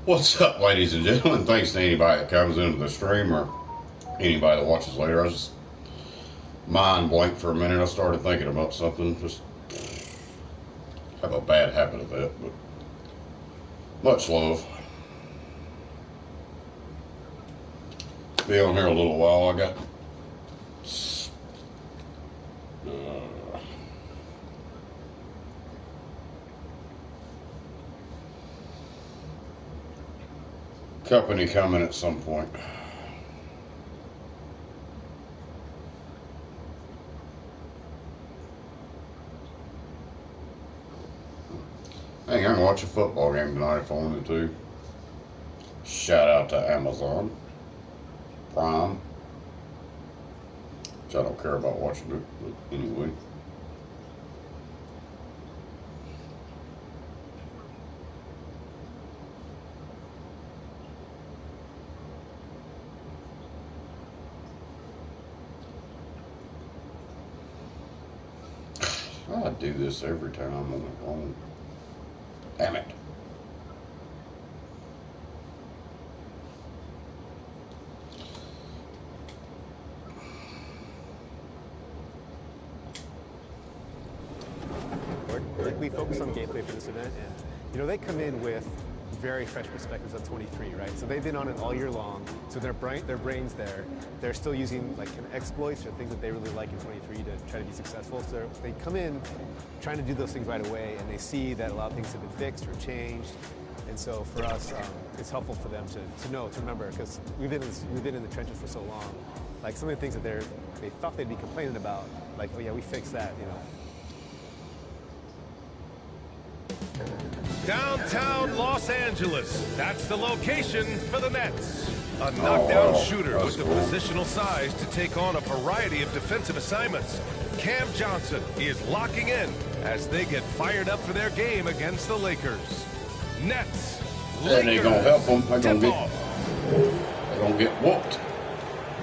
What's up, ladies and gentlemen? Thanks to anybody that comes into the stream or anybody that watches later. I was just mind blank for a minute. I started thinking about something. Just have a bad habit of that, but much love. Be on here a little while. I got company coming at some point. Hey, I'm gonna watch a football game tonight if I wanted to. Shout out to Amazon Prime, which I don't care about watching it, but anyway. I do this every time I'm on the phone. Damn it. Like, we focus on gameplay for this event, and you know, they come in with very fresh perspectives on 23, right? So they've been on it all year long, so their brains there. They're still using like kind of exploits or things that they really like in 23 to try to be successful. So they come in trying to do those things right away, and they see that a lot of things have been fixed or changed. And so for us, it's helpful for them to know, to remember, because we've been in the trenches for so long. Like some of the things that they thought they'd be complaining about, like, oh yeah, we fixed that, you know. Downtown Los Angeles. That's the location for the Nets. A knockdown shooter with the positional size to take on a variety of defensive assignments. Cam Johnson is locking in as they get fired up for their game against the Lakers. Nets. That ain't gonna help them. They're gonna get whooped.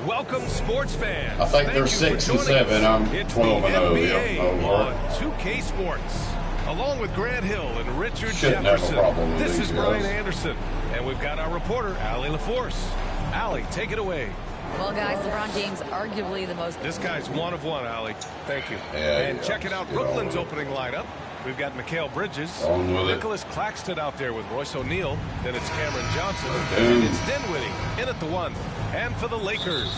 Welcome, sports fans. I think they're 6 and 7. I'm 12 and 0. Yeah, on 2K Sports. Along with Grant Hill and Richard Shouldn't have a Jefferson, problem with this these is Brian guys. Anderson. And we've got our reporter, Allie LaForce. Allie, take it away. Well, guys, LeBron James, arguably the most... This guy's one of one, Allie. Thank you. Yeah, and checking out Brooklyn's opening lineup, we've got Mikal Bridges, Nicholas Claxton out there with Royce O'Neal, then it's Cameron Johnson, and it's Dinwiddie in at the 1. And for the Lakers,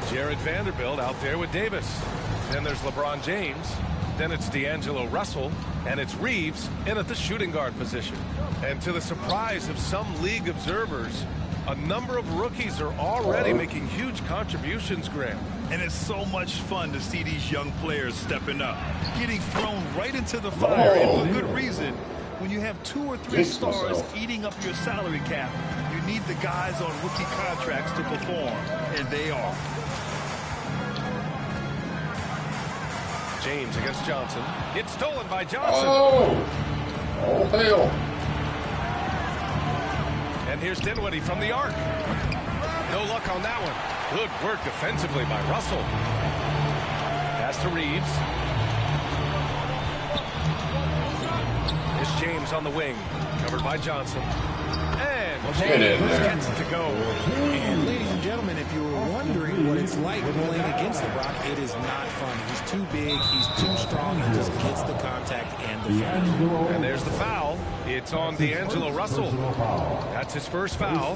Jared Vanderbilt out there with Davis. Then there's LeBron James. Then it's D'Angelo Russell, and it's Reeves in at the shooting guard position. And to the surprise of some league observers, a number of rookies are already making huge contributions, Graham. And it's so much fun to see these young players stepping up, getting thrown right into the fire, and for good reason. When you have 2 or 3 stars eating up your salary cap, you need the guys on rookie contracts to perform, and they are. James against Johnson. It's stolen by Johnson. Oh, hell. And here's Dinwiddie from the arc. No luck on that one. Good work defensively by Russell. Pass to Reeves. It's James on the wing. Covered by Johnson. And James gets it to go. And ladies and gentlemen, if you were wondering what it's like playing against LeBron, it is not fun. He's too big, he's too strong, he just gets the contact and the finish. And there's the foul. It's on D'Angelo Russell. That's his first foul.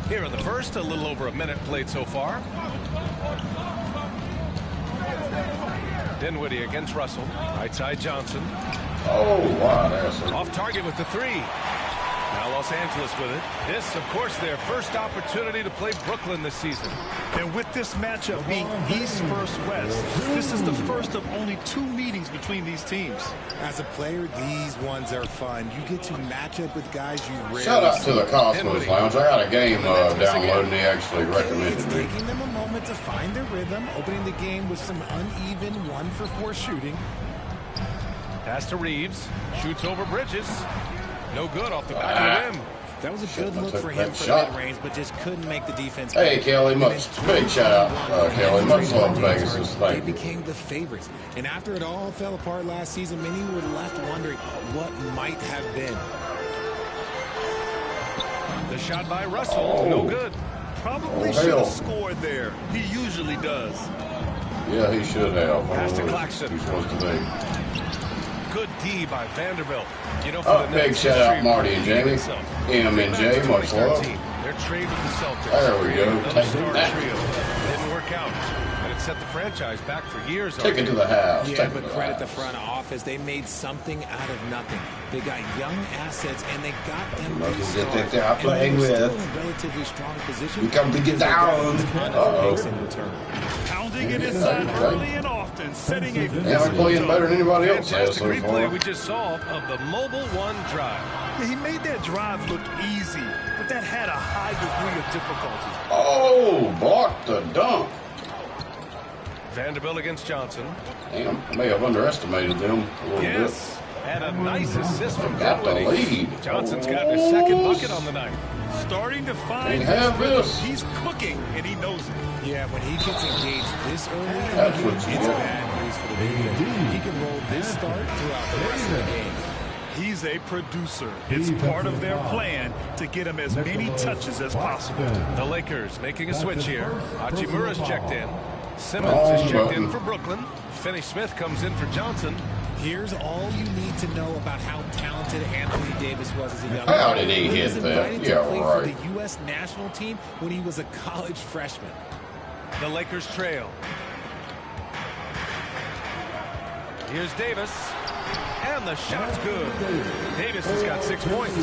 Here in the first, a little over a minute played so far. Dinwiddie against Russell. Right side Johnson. Oh, wow, that's off target with the 3. Now Los Angeles with it. This, of course, their first opportunity to play Brooklyn this season. And with this matchup being East versus West, this is the first of only 2 meetings between these teams. As a player, these ones are fun. You get to match up with guys you rarely Shout out to the Cosmos Lounge. I got a game downloading. They actually recommended me. Taking them a moment to find their rhythm, opening the game with some uneven 1-for-4 shooting. Pass to Reeves. Shoots over Bridges. No good off the back of the rim. That was a good look for him from mid-range, but just couldn't make the defense. Hey, Kelly, big shout out, Kelly. Much love, Vegas. They became the favorites. And after it all fell apart last season, many were left wondering what might have been. The shot by Russell, no good. Probably should have scored there. He usually does. Yeah, he should have. Pass to Claxton. He's supposed to be. Good D by Vanderbilt. You know, for the big shout out, Marty and Jamie. M&J, much love. They're trading with the Celtics. There we go. Take that. Didn't work out. And it set the franchise back for years. Take it to the house. Yeah, but credit the front office. They made something out of nothing. They got young assets, and they got them these stars. They're playing with. Still in a relatively strong position. We come to get down. Pounding it inside early and often, setting a we're playing better than anybody else has so Fantastic replay far. we just saw of the Mobile One drive. Yeah, he made that drive look easy, but that had a high degree of difficulty. Oh, blocked the dunk. Vanderbilt against Johnson. Damn, I may have underestimated them a little bit. And a nice assist from Got the Dinwiddie. lead. Johnson's got his second bucket on the night. Starting to find Can't have this. He's cooking, and he knows it. Yeah, when he gets engaged this early, That's what you it's want. bad news for the defense. He can roll this start throughout the rest of the game. He's a producer. It's part of their plan to get him as many touches as possible. The Lakers making a switch here. Hachimura's checked in. Simmons is checked in for Brooklyn. Finney-Smith comes in for Johnson. Here's all you need to know about how talented Anthony Davis was as a young How man. did he hit was that? invited Yeah, to play right. for the U.S. national team when he was a college freshman. The Lakers trail. Here's Davis. And the shot's good. Davis has got 6 points.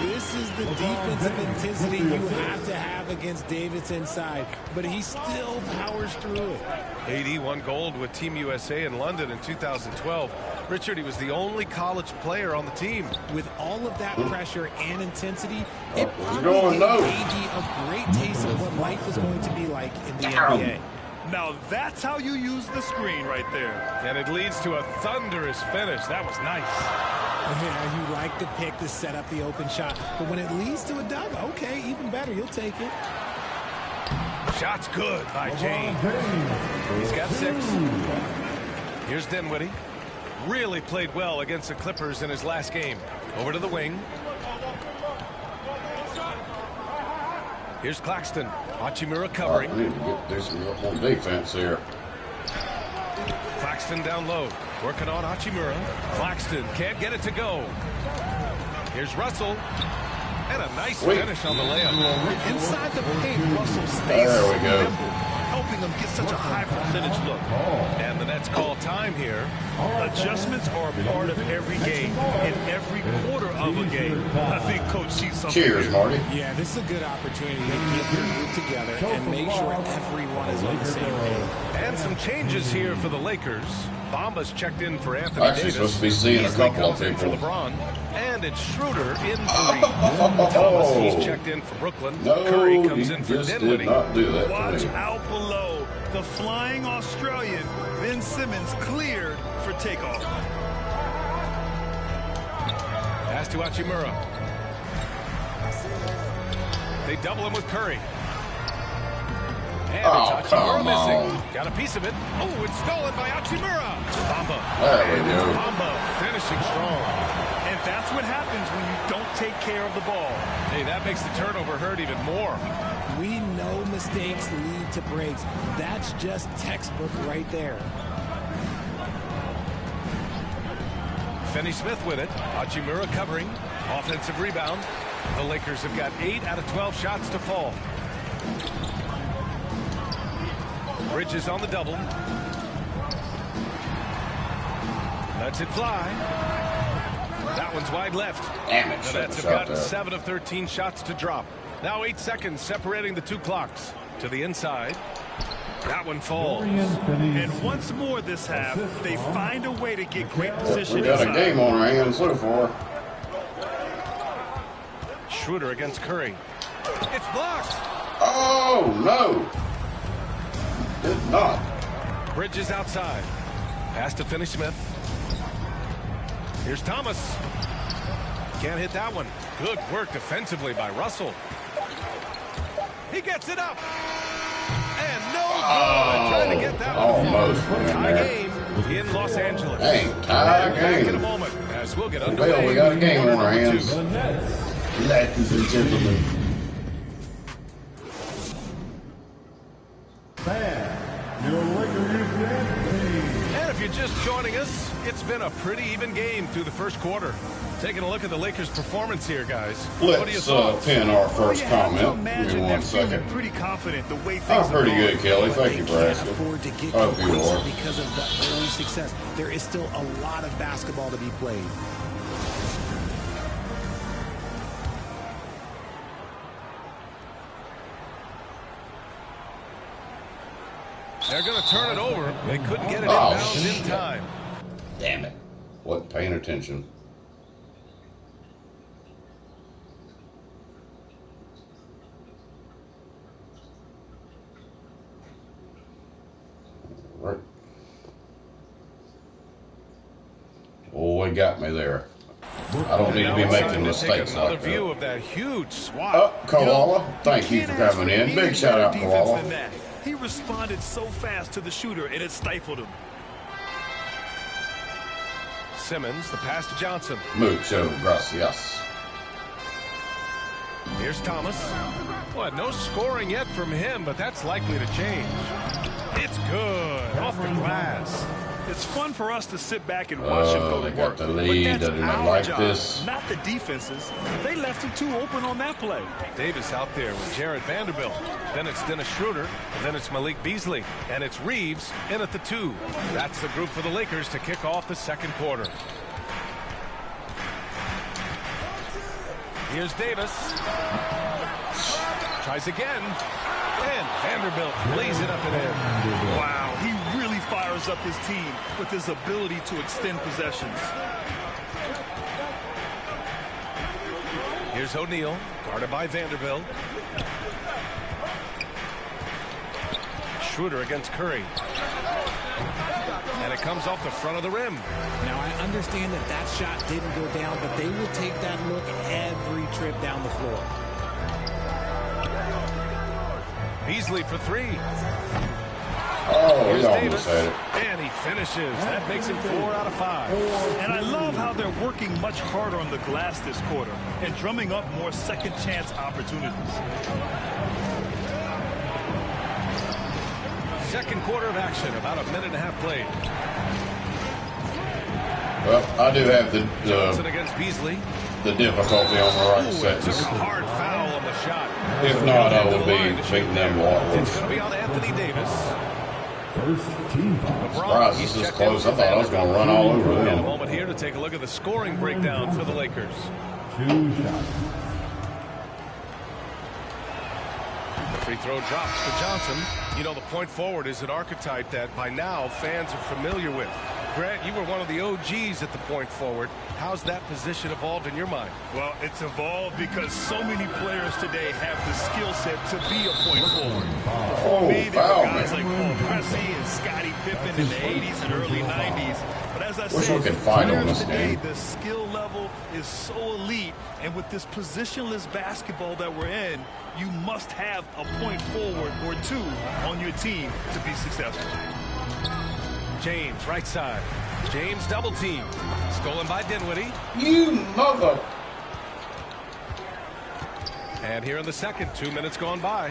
This is the defensive intensity you have to have against Davis inside, but he still powers through it. AD won gold with Team USA in London in 2012. Richard, he was the only college player on the team. With all of that pressure and intensity, it going probably low. gave AD a great taste of what life was going to be like in the NBA. Now that's how you use the screen right there. And it leads to a thunderous finish. That was nice. Yeah, you like the pick to set up the open shot, but when it leads to a dunk, okay, even better, you'll take it. Shot's good by James. He's got 6. Here's Dinwiddie. Really played well against the Clippers in his last game. Over to the wing. Here's Claxton. Hachimura covering. We need to do some more defense here. Claxton down low. Working on Hachimura. Claxton can't get it to go. Here's Russell. And a nice finish on the layup. Inside the paint, Russell stays There we go. nimble, helping him get such a high percentage look. And the Nets call time here. Adjustments are a part of every game, and every quarter of a game. I think Coach sees something. Cheers, here. Marty. Yeah, this is a good opportunity to get your group together and make sure everyone is on the same page. And some changes here for the Lakers. Bamba's checked in for Anthony Actually, Davis. supposed to be seeing a Beasley couple of comes in for people. LeBron. And it's Schroeder in for Thomas, he's checked in for Brooklyn. No, Curry comes he in for just Dinwiddie. did not do that Watch to me. out below. The flying Australian, Ben Simmons, cleared for takeoff. Pass to Hachimura. They double him with Curry. And it's Hachimura missing. Got a piece of it. Oh, it's stolen by Hachimura. Bamba. There we go. Bamba finishing strong. And that's what happens when you don't take care of the ball. Hey, that makes the turnover hurt even more. We know mistakes lead to breaks. That's just textbook right there. Finney-Smith with it. Hachimura covering. Offensive rebound. The Lakers have got 8 out of 12 shots to fall. Bridges on the double. Lets it fly. That one's wide left. Damn it, The Nets have got 7 of 13 shots to drop. Now 8 seconds separating the two clocks. To the inside. That one falls. And once more this half, they find a way to get great position We got a inside. game on our hands so far. Schroeder against Curry. It's blocked. Oh, no. Did not. Bridges outside. Pass to Finney-Smith. Here's Thomas. Can't hit that one. Good work defensively by Russell. He gets it up. And no good. Trying to get that one. Almost. Tie game in Los Angeles. Hey, tie Back game. in a moment as we'll get underway. Well, we got a game on our hands. Two. Ladies and gentlemen. And if you're just joining us, it's been a pretty even game through the first quarter. Taking a look at the Lakers' performance here, guys. What are your thoughts? Pin our first comment. Give me 1 second. Pretty confident the way things I'm pretty good, Kelly. Thank you for asking. Afford to get Hope you are. because of the early success. There is still a lot of basketball to be played. They're going to turn it over. They couldn't get it inbounds in time. Damn it. Wasn't paying attention. Right. Boy, got me there. I don't need to be making mistakes like that. View of that huge swat. Oh, Koala, thank you for coming in. Big shout out, Koala. He responded so fast to the shooter, and it stifled him. Simmons, the pass to Johnson. Mucho gracias. Here's Thomas. What, no scoring yet from him, but that's likely to change. It's good. Off the glass. It's fun for us to sit back and watch him go to got work. the lead. But that's I didn't our like job, this. not the defenses. They left him too open on that play. Davis out there with Jarrett Vanderbilt. Then it's Dennis Schroeder. And then it's Malik Beasley. And it's Reeves in at the 2. That's the group for the Lakers to kick off the second quarter. Here's Davis. Tries again. And Vanderbilt lays it up and in. Wow, he really fires up his team with his ability to extend possessions. Here's O'Neal, guarded by Vanderbilt. Schroeder against Curry. And it comes off the front of the rim. Now, I understand that that shot didn't go down, but they will take that look every trip down the floor. Beasley for 3. Oh, Here's he Davis. almost had it. And he finishes. That makes him 4 out of 5. And I love how they're working much harder on the glass this quarter and drumming up more second chance opportunities. Second quarter of action, about a minute and a half played. Well, I do have Johnson against Beasley. the difficulty on the right side. Took a hard foul on the shot. If not, I would be beating them a lot It's worse. going to be on Anthony Davis. Surprised this is close. I thought I was going to run all over In a them. moment here to take a look at the scoring breakdown for the Lakers. The free throw drops to Johnson. You know, the point forward is an archetype that by now fans are familiar with. Grant, you were one of the OGs at the point forward. How's that position evolved in your mind? Well, it's evolved because so many players today have the skill set to be a point forward. For me, there were guys like Paul Pressey and Scottie Pippen in the 80s and early 90s. But as I said, players today, the skill level is so elite. And with this positionless basketball that we're in, you must have a point forward or 2 on your team to be successful. James, right side. James double team. Stolen by Dinwiddie. You mother. And here in the second, 2 minutes gone by.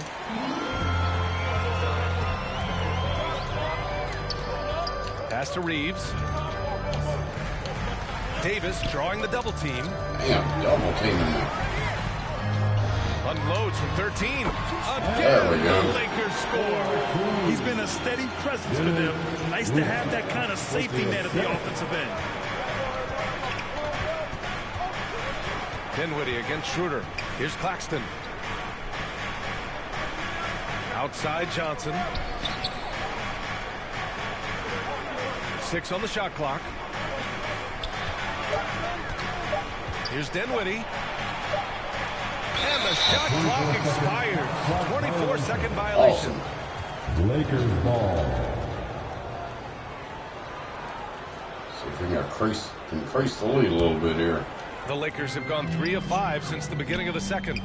Pass to Reeves. Davis drawing the double team. Damn, double teaming me. Unloads from 13. There we go. The Lakers score. He's been a steady presence for them. Nice to have that kind of safety net at the offensive end. Dinwiddie against Schroeder. Here's Claxton. Outside Johnson. 6 on the shot clock. Here's Dinwiddie. And the shot clock expires. 24-second violation. Awesome. Lakers ball. See if we can increase the lead a little bit here. The Lakers have gone 3 of 5 since the beginning of the second.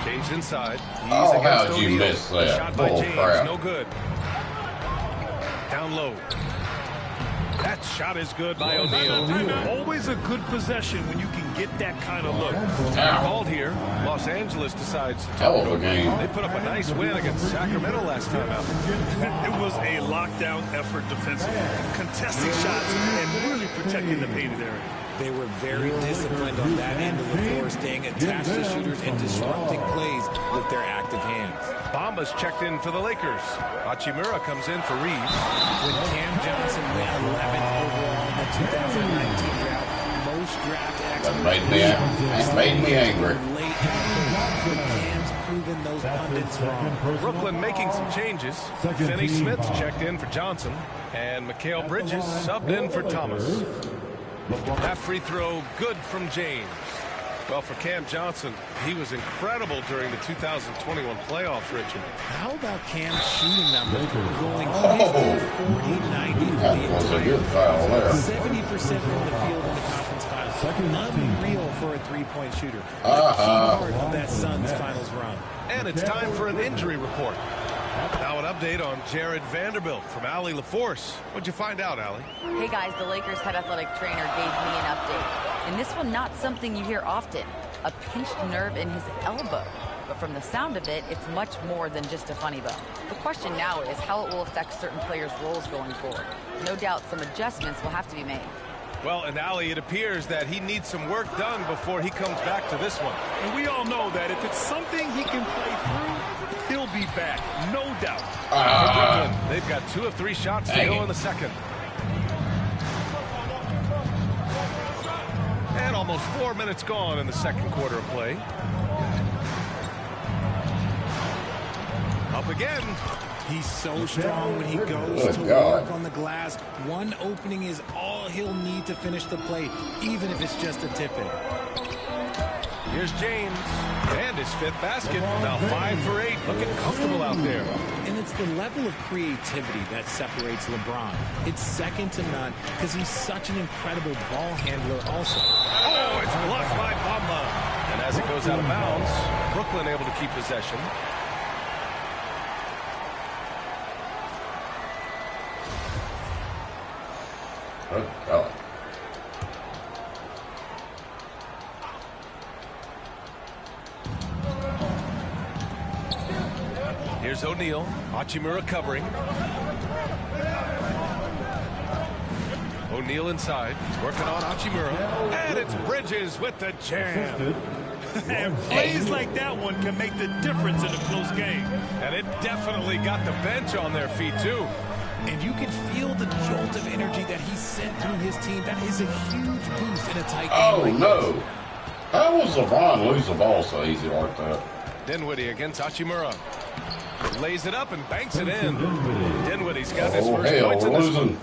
James inside. He's how did you miss that? Shot by James, crap. no good. Down low. That shot is good by O'Neal. Always a good possession when you can get that kind of look. Called here. Los Angeles decides to hell of a game. They put up a nice win against Sacramento last time out. It was a lockdown effort defensively, contesting shots and really protecting the painted area. They were very disciplined on that end of the floor, staying attached to shooters and disrupting plays with their active hands. Bamba's checked in for the Lakers. Hachimura comes in for Reeves. When Cam Johnson went 11th overall in the 2019 draft, most draft experts That made me angry. late in the but Cam's proven those pundits wrong. Brooklyn making some changes. Finney Smith's checked in for Johnson. And Mikal Bridges subbed in for Thomas. That free throw good from James. Well, for Cam Johnson, he was incredible during the 2021 playoffs, Richard. How about Cam's shooting numbers going 50, 40, 90 for the entire 70% from the field in the conference finals. Unreal for a three-point shooter. A key part of that Suns finals run. And it's time for an injury report. Now an update on Jared Vanderbilt from Allie LaForce. What'd you find out, Allie? Hey guys, the Lakers head athletic trainer gave me an update. And this one, not something you hear often. A pinched nerve in his elbow. But from the sound of it, it's much more than just a funny bone. The question now is how it will affect certain players' roles going forward. No doubt some adjustments will have to be made. Well, and Allie, it appears that he needs some work done before he comes back to this one. And we all know that if it's something he can play through, he'll be back, no doubt. For Brooklyn, they've got 2 of 3 shots to go in the second. And almost 4 minutes gone in the second quarter of play. Up again. He's so strong when he goes to work on the glass. One opening is all he'll need to finish the play, even if it's just a tip-in. Here's James, and his 5th basket. Now 5 for 8, looking comfortable out there. And it's the level of creativity that separates LeBron. It's second to none because he's such an incredible ball handler also. Oh, it's blocked by Bamba. And as it goes out of bounds, Brooklyn able to keep possession. Good God. Here's O'Neal. Hachimura covering. O'Neal inside. Working on Hachimura. And it's Bridges with the jam. And plays like that one can make the difference in a close game. And it definitely got the bench on their feet, too. And you can feel the jolt of energy that he sent through his team. That is a huge boost in a tight game. Oh, no. How was LeBron lose the ball so easy like that? Dinwiddie against Hachimura. Lays it up and banks it in. Dinwiddie's got his first points in this one.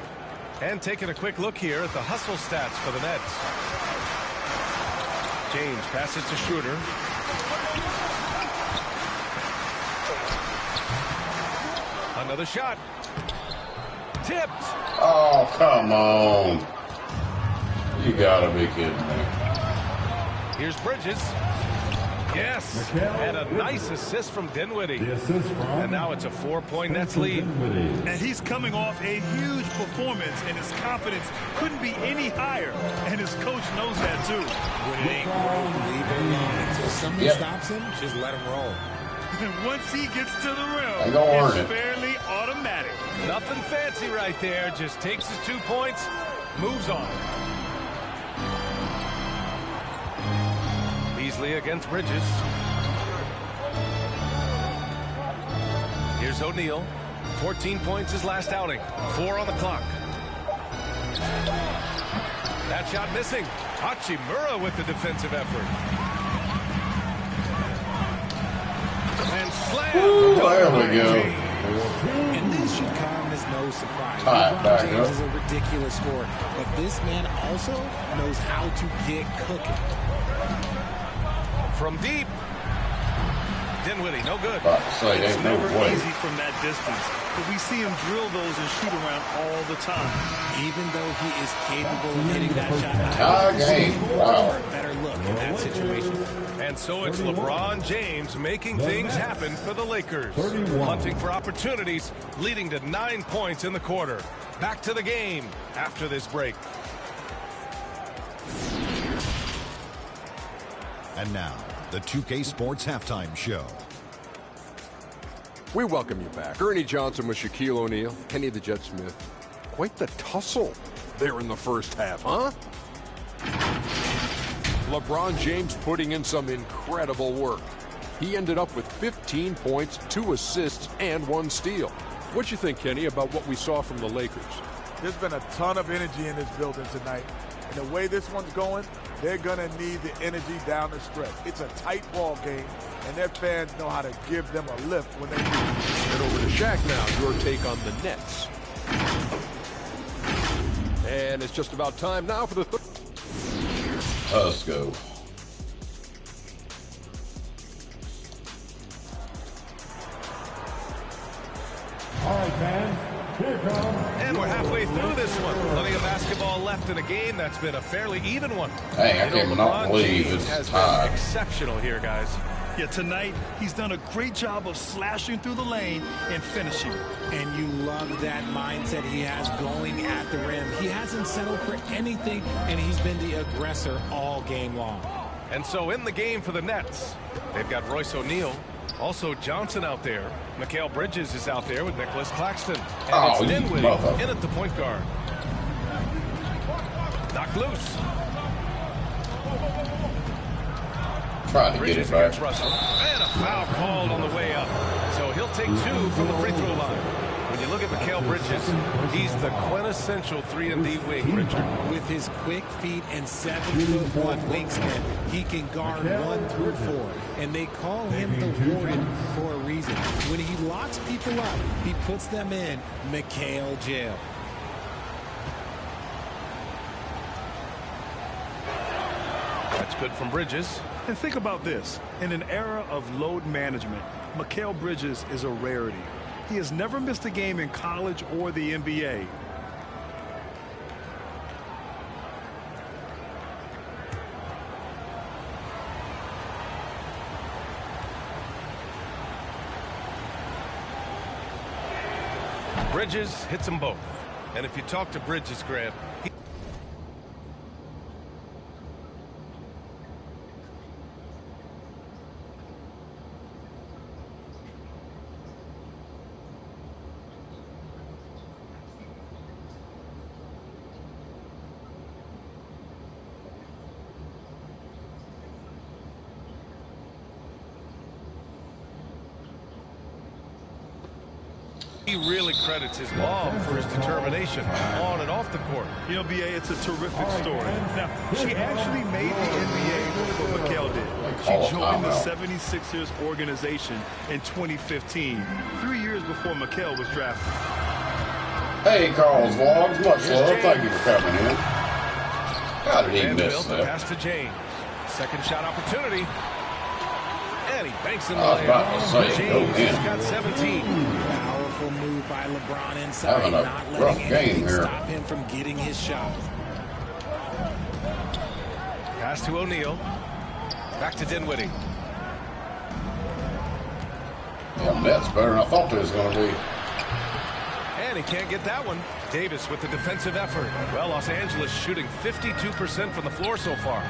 And taking a quick look here at the hustle stats for the Nets. James passes to Schroeder. Another shot. Tipped. Oh, come on. You gotta be kidding me. Here's Bridges. Yes. And a nice assist from Dinwiddie. And now it's a 4-point Nets lead. And he's coming off a huge performance, and his confidence couldn't be any higher. And his coach knows that, too. When it ain't wrong, leave it alone. Until something stops him, just let him roll. And once he gets to the rim, it's fairly automatic. Nothing fancy right there. Just takes his 2 points, moves on. Beasley against Bridges. Here's O'Neal. 14 points his last outing. 4 on the clock. That shot missing. Hachimura with the defensive effort. And slam. Ooh, there we go. And this should come as no surprise. LeBron James is a ridiculous scorer, but this man also knows how to get cooking. From deep. Dinwiddie, no good. It's never easy from that distance, but we see him drill those and shoot around all the time. Even though he is capable of hitting that shot, better look in that situation. And so it's LeBron James making things happen for the Lakers. Hunting for opportunities, leading to 9 points in the quarter. Back to the game after this break. And now, the 2K Sports Halftime Show. We welcome you back. Ernie Johnson with Shaquille O'Neal, Kenny the Jet Smith. Quite the tussle there in the first half, huh? LeBron James putting in some incredible work. He ended up with 15 points, 2 assists, and 1 steal. What you think, Kenny, about what we saw from the Lakers? There's been a ton of energy in this building tonight. And the way this one's going, they're going to need the energy down the stretch. It's a tight ball game, and their fans know how to give them a lift when they need it. Head over to Shaq now, your take on the Nets. And it's just about time now for the Let's go. All right, fans. Here it comes. And we're halfway through this one. Plenty of basketball left in a game that's been a fairly even one. Hey, I cannot believe it's tied. Been exceptional here, guys. Yeah, tonight he's done a great job of slashing through the lane and finishing. And you love that mindset he has going at the rim. He hasn't settled for anything, and he's been the aggressor all game long. And so in the game for the Nets, they've got Royce O'Neal. Also Johnson out there. Mikal Bridges is out there with Nicholas Claxton. And it's Dinwiddie in at the point guard. Knocked loose. Trying to get it back. Russell. And a foul called on the way up. So he'll take 2 from the free throw line. When you look at Mikal Bridges, he's the quintessential 3-and-D wing, Richard. With his quick feet and 7'1" wingspan, he can guard 1 through 4. And they call him the Warden for a reason. When he locks people up, he puts them in Mikal jail. That's good from Bridges. And think about this. In an era of load management, Mikal Bridges is a rarity. He has never missed a game in college or the NBA. Bridges hits them both. And if you talk to Bridges, Grant, he really credits his mom for his determination on and off the court. You know, BA, it's a terrific story. Now, she actually made the NBA before Mikal did. She joined the 76ers organization in 2015, 3 years before Mikal was drafted. Hey, Carl's Vlogs, much love. Thank you for coming in. How did he miss that? Pass to James. Second shot opportunity. And he banks in the I was about to say, James has got 17. Powerful move by LeBron inside, not letting anything stop him from getting his shot. Pass to O'Neal. Back to Dinwiddie. Yeah, Nets better than I thought they was going to be. And he can't get that one. Davis with the defensive effort. Well, Los Angeles shooting 52% from the floor so far.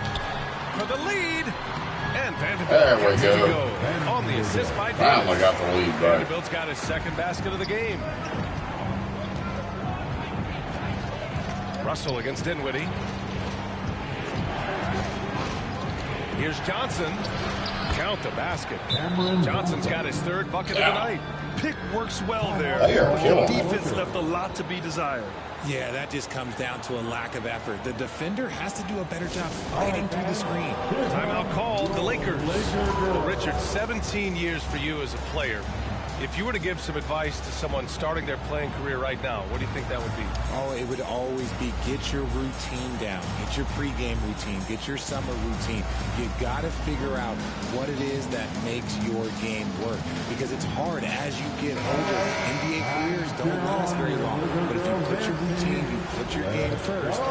For the lead. And Vanderbilt there we go. On the assist by Davis. Finally got the lead back. Vanderbilt's got his second basket of the game. Russell against Dinwiddie. Here's Johnson. Count the basket. Johnson's got his 3rd bucket of the night. Pick works well there. The defense left a lot to be desired. Yeah, that just comes down to a lack of effort. The defender has to do a better job fighting through the screen. Timeout called the Lakers. Well, Richard, 17 years for you as a player. If you were to give some advice to someone starting their playing career right now, what do you think that would be? Oh, it would always be get your routine down. Get your pregame routine. Get your summer routine. You got to figure out what it is that makes your game work. Because it's hard as you get older. NBA careers don't last very long. But if you put your routine, you put your game first.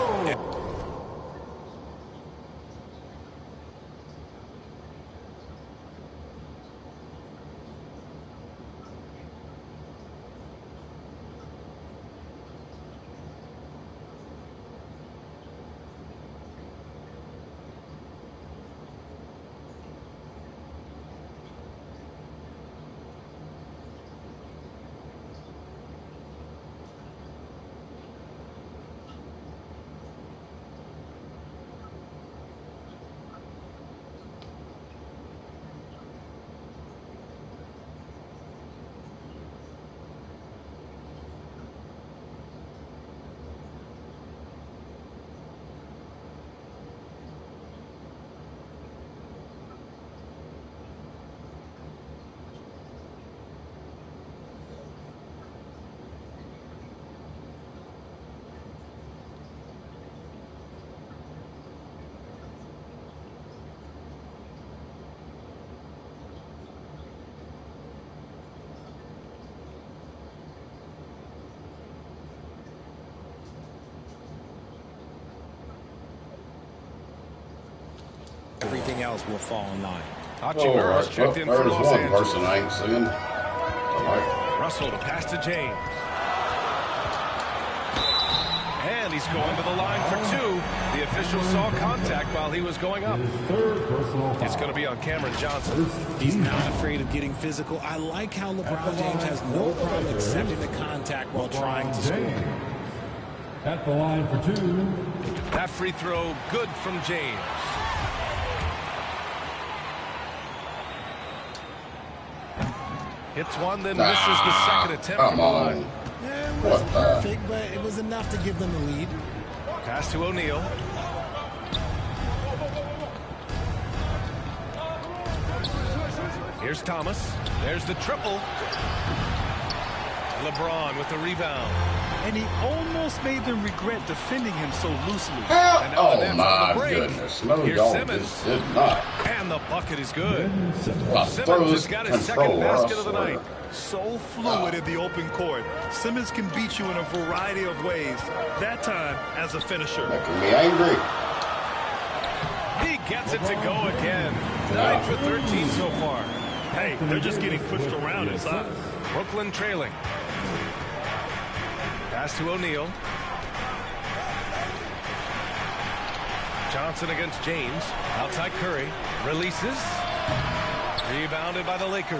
Everything else will fall in line. Hachimura's checked in for Los one Angeles. person I ain't seeing. Russell to pass to James. And he's going to the line for two. The official saw contact while he was going up. It's going to be on Cameron Johnson. He's not afraid of getting physical. I like how LeBron James has no problem accepting the contact while trying to score. At the line for two. That free throw good from James. Hits one, then misses the second attempt. Come on. Yeah, it wasn't perfect, but it was enough to give them the lead. Pass to O'Neal. Here's Thomas. There's the triple. LeBron with the rebound. And he almost made them regret defending him so loosely. Oh, my goodness. No, Here's y'all Simmons. just did not. And the bucket is good. Simmons Simmons has got his second basket of the night. So fluid in the open court. Simmons can beat you in a variety of ways. That time as a finisher. Making me angry. He gets it to go again. 9 for 13 so far. Hey, they're just getting pushed around inside. Brooklyn trailing. Pass to O'Neal. Johnson against James. Outside Curry. Releases. Rebounded by the Lakers.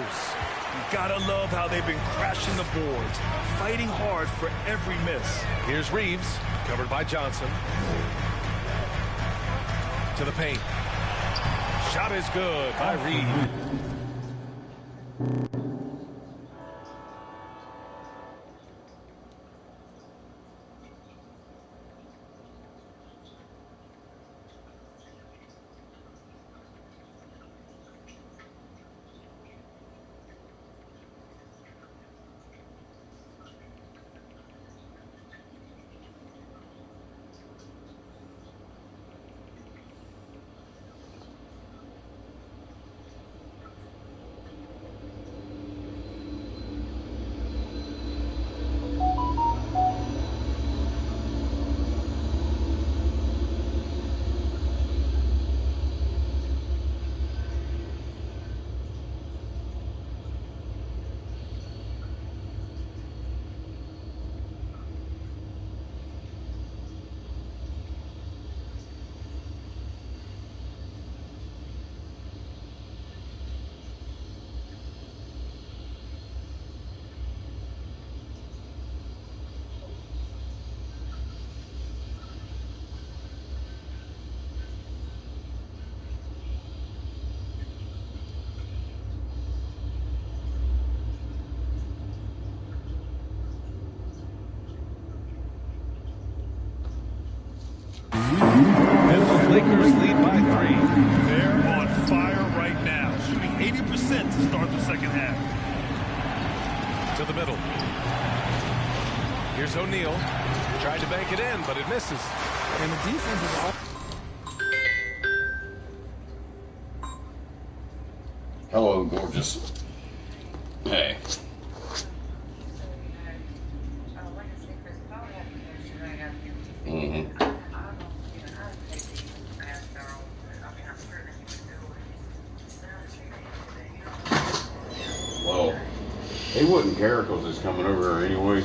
You gotta love how they've been crashing the boards, fighting hard for every miss. Here's Reeves, covered by Johnson. To the paint. Shot is good by Reeves. Lakers lead by 3. They're on fire right now, shooting 80% to start the second half. to the middle. Here's O'Neal. Tried to bank it in, but it misses. And the defense is all. Hello, gorgeous. Hey. Mm-hmm. Well, he wouldn't care because he's coming over here anyway.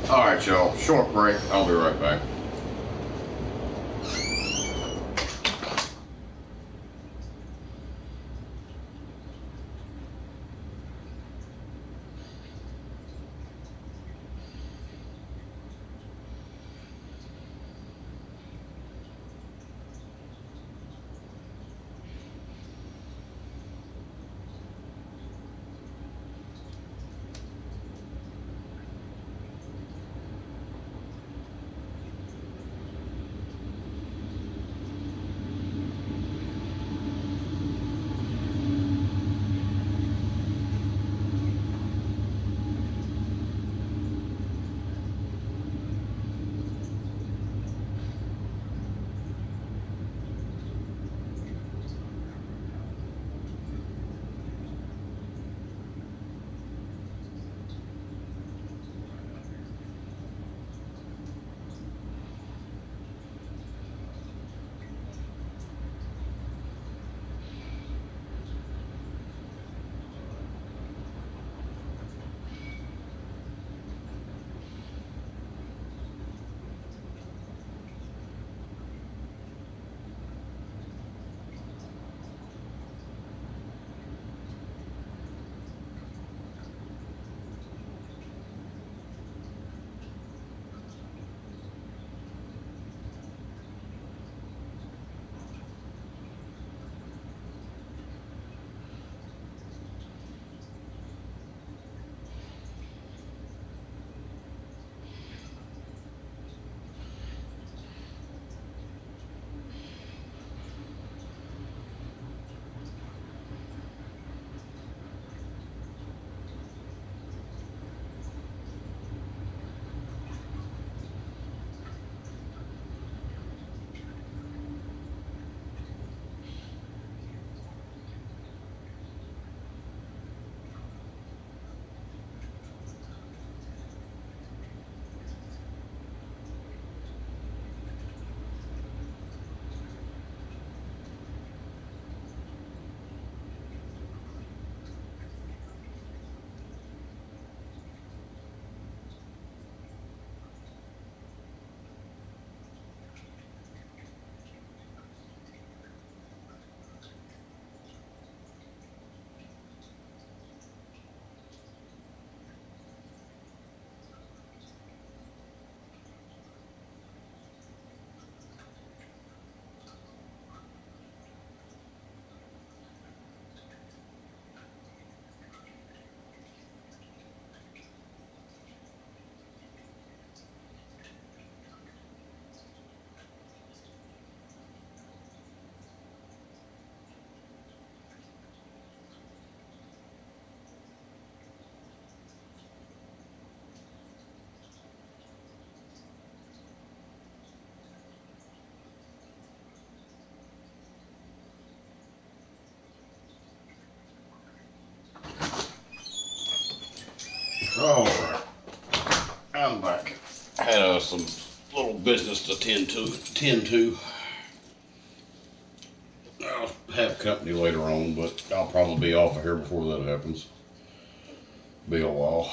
All right, y'all. Short break. I'll be right back. Alright, I'm back. Had some little business to tend to. I'll have company later on, but I'll probably be off of here before that happens. Be a while.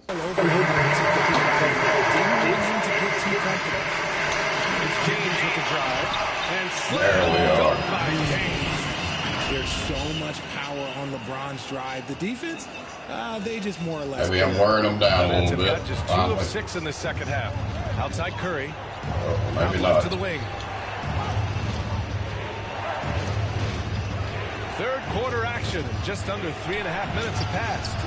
James with the drive. And there we are. There's so much power on LeBron's drive. The defense, they just more or less. Maybe I'm wearing them down a little bit. Got just 2 of 6 in the second half. Outside Curry. Maybe left not. to the wing. Third quarter action. Just under 3.5 minutes have passed.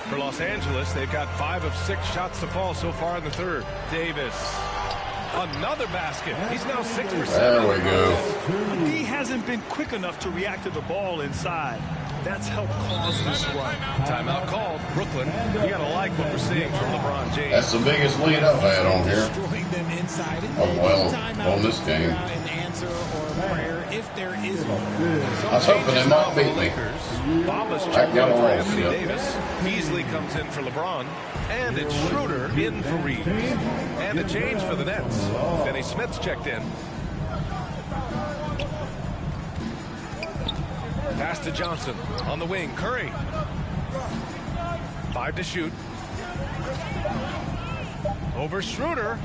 For Los Angeles, they've got 5 of 6 shots to fall so far in the third. Davis. Another basket. He's now 6 for 7. There we go. He hasn't been quick enough to react to the ball inside. That's helped cause this run. Timeout called. Brooklyn. You gotta like what we're seeing from LeBron James. That's the biggest lead I've had on here. Oh, well, on this game. If there is one. I was hoping they might beat me. Bombas I checked in got for off, Anthony yeah. Davis. Beasley comes in for LeBron. And it's Schroeder in for Reeves. And a change for the Nets. Finney Smith's checked in. Pass to Johnson. On the wing, Curry. 5 to shoot. Over Schroeder.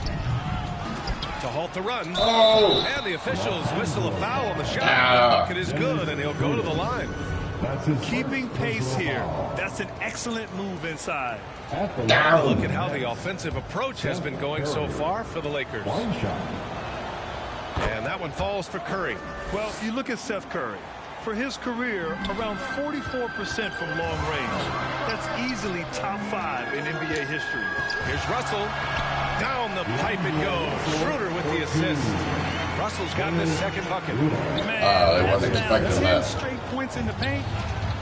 To halt the run. Oh! And the officials whistle a foul on the shot. The bucket is good, and he'll go to the line. Keeping pace here. That's an excellent move inside. Look at how the offensive approach has been going so far for the Lakers. And that one falls for Curry. Well, you look at Seth Curry. For his career, around 44% from long range. That's easily top 5 in NBA history. Here's Russell. Down the pipe it goes. Schroeder with the assist. Russell's gotten his second bucket. They wasn't expecting that. Straight points in the paint.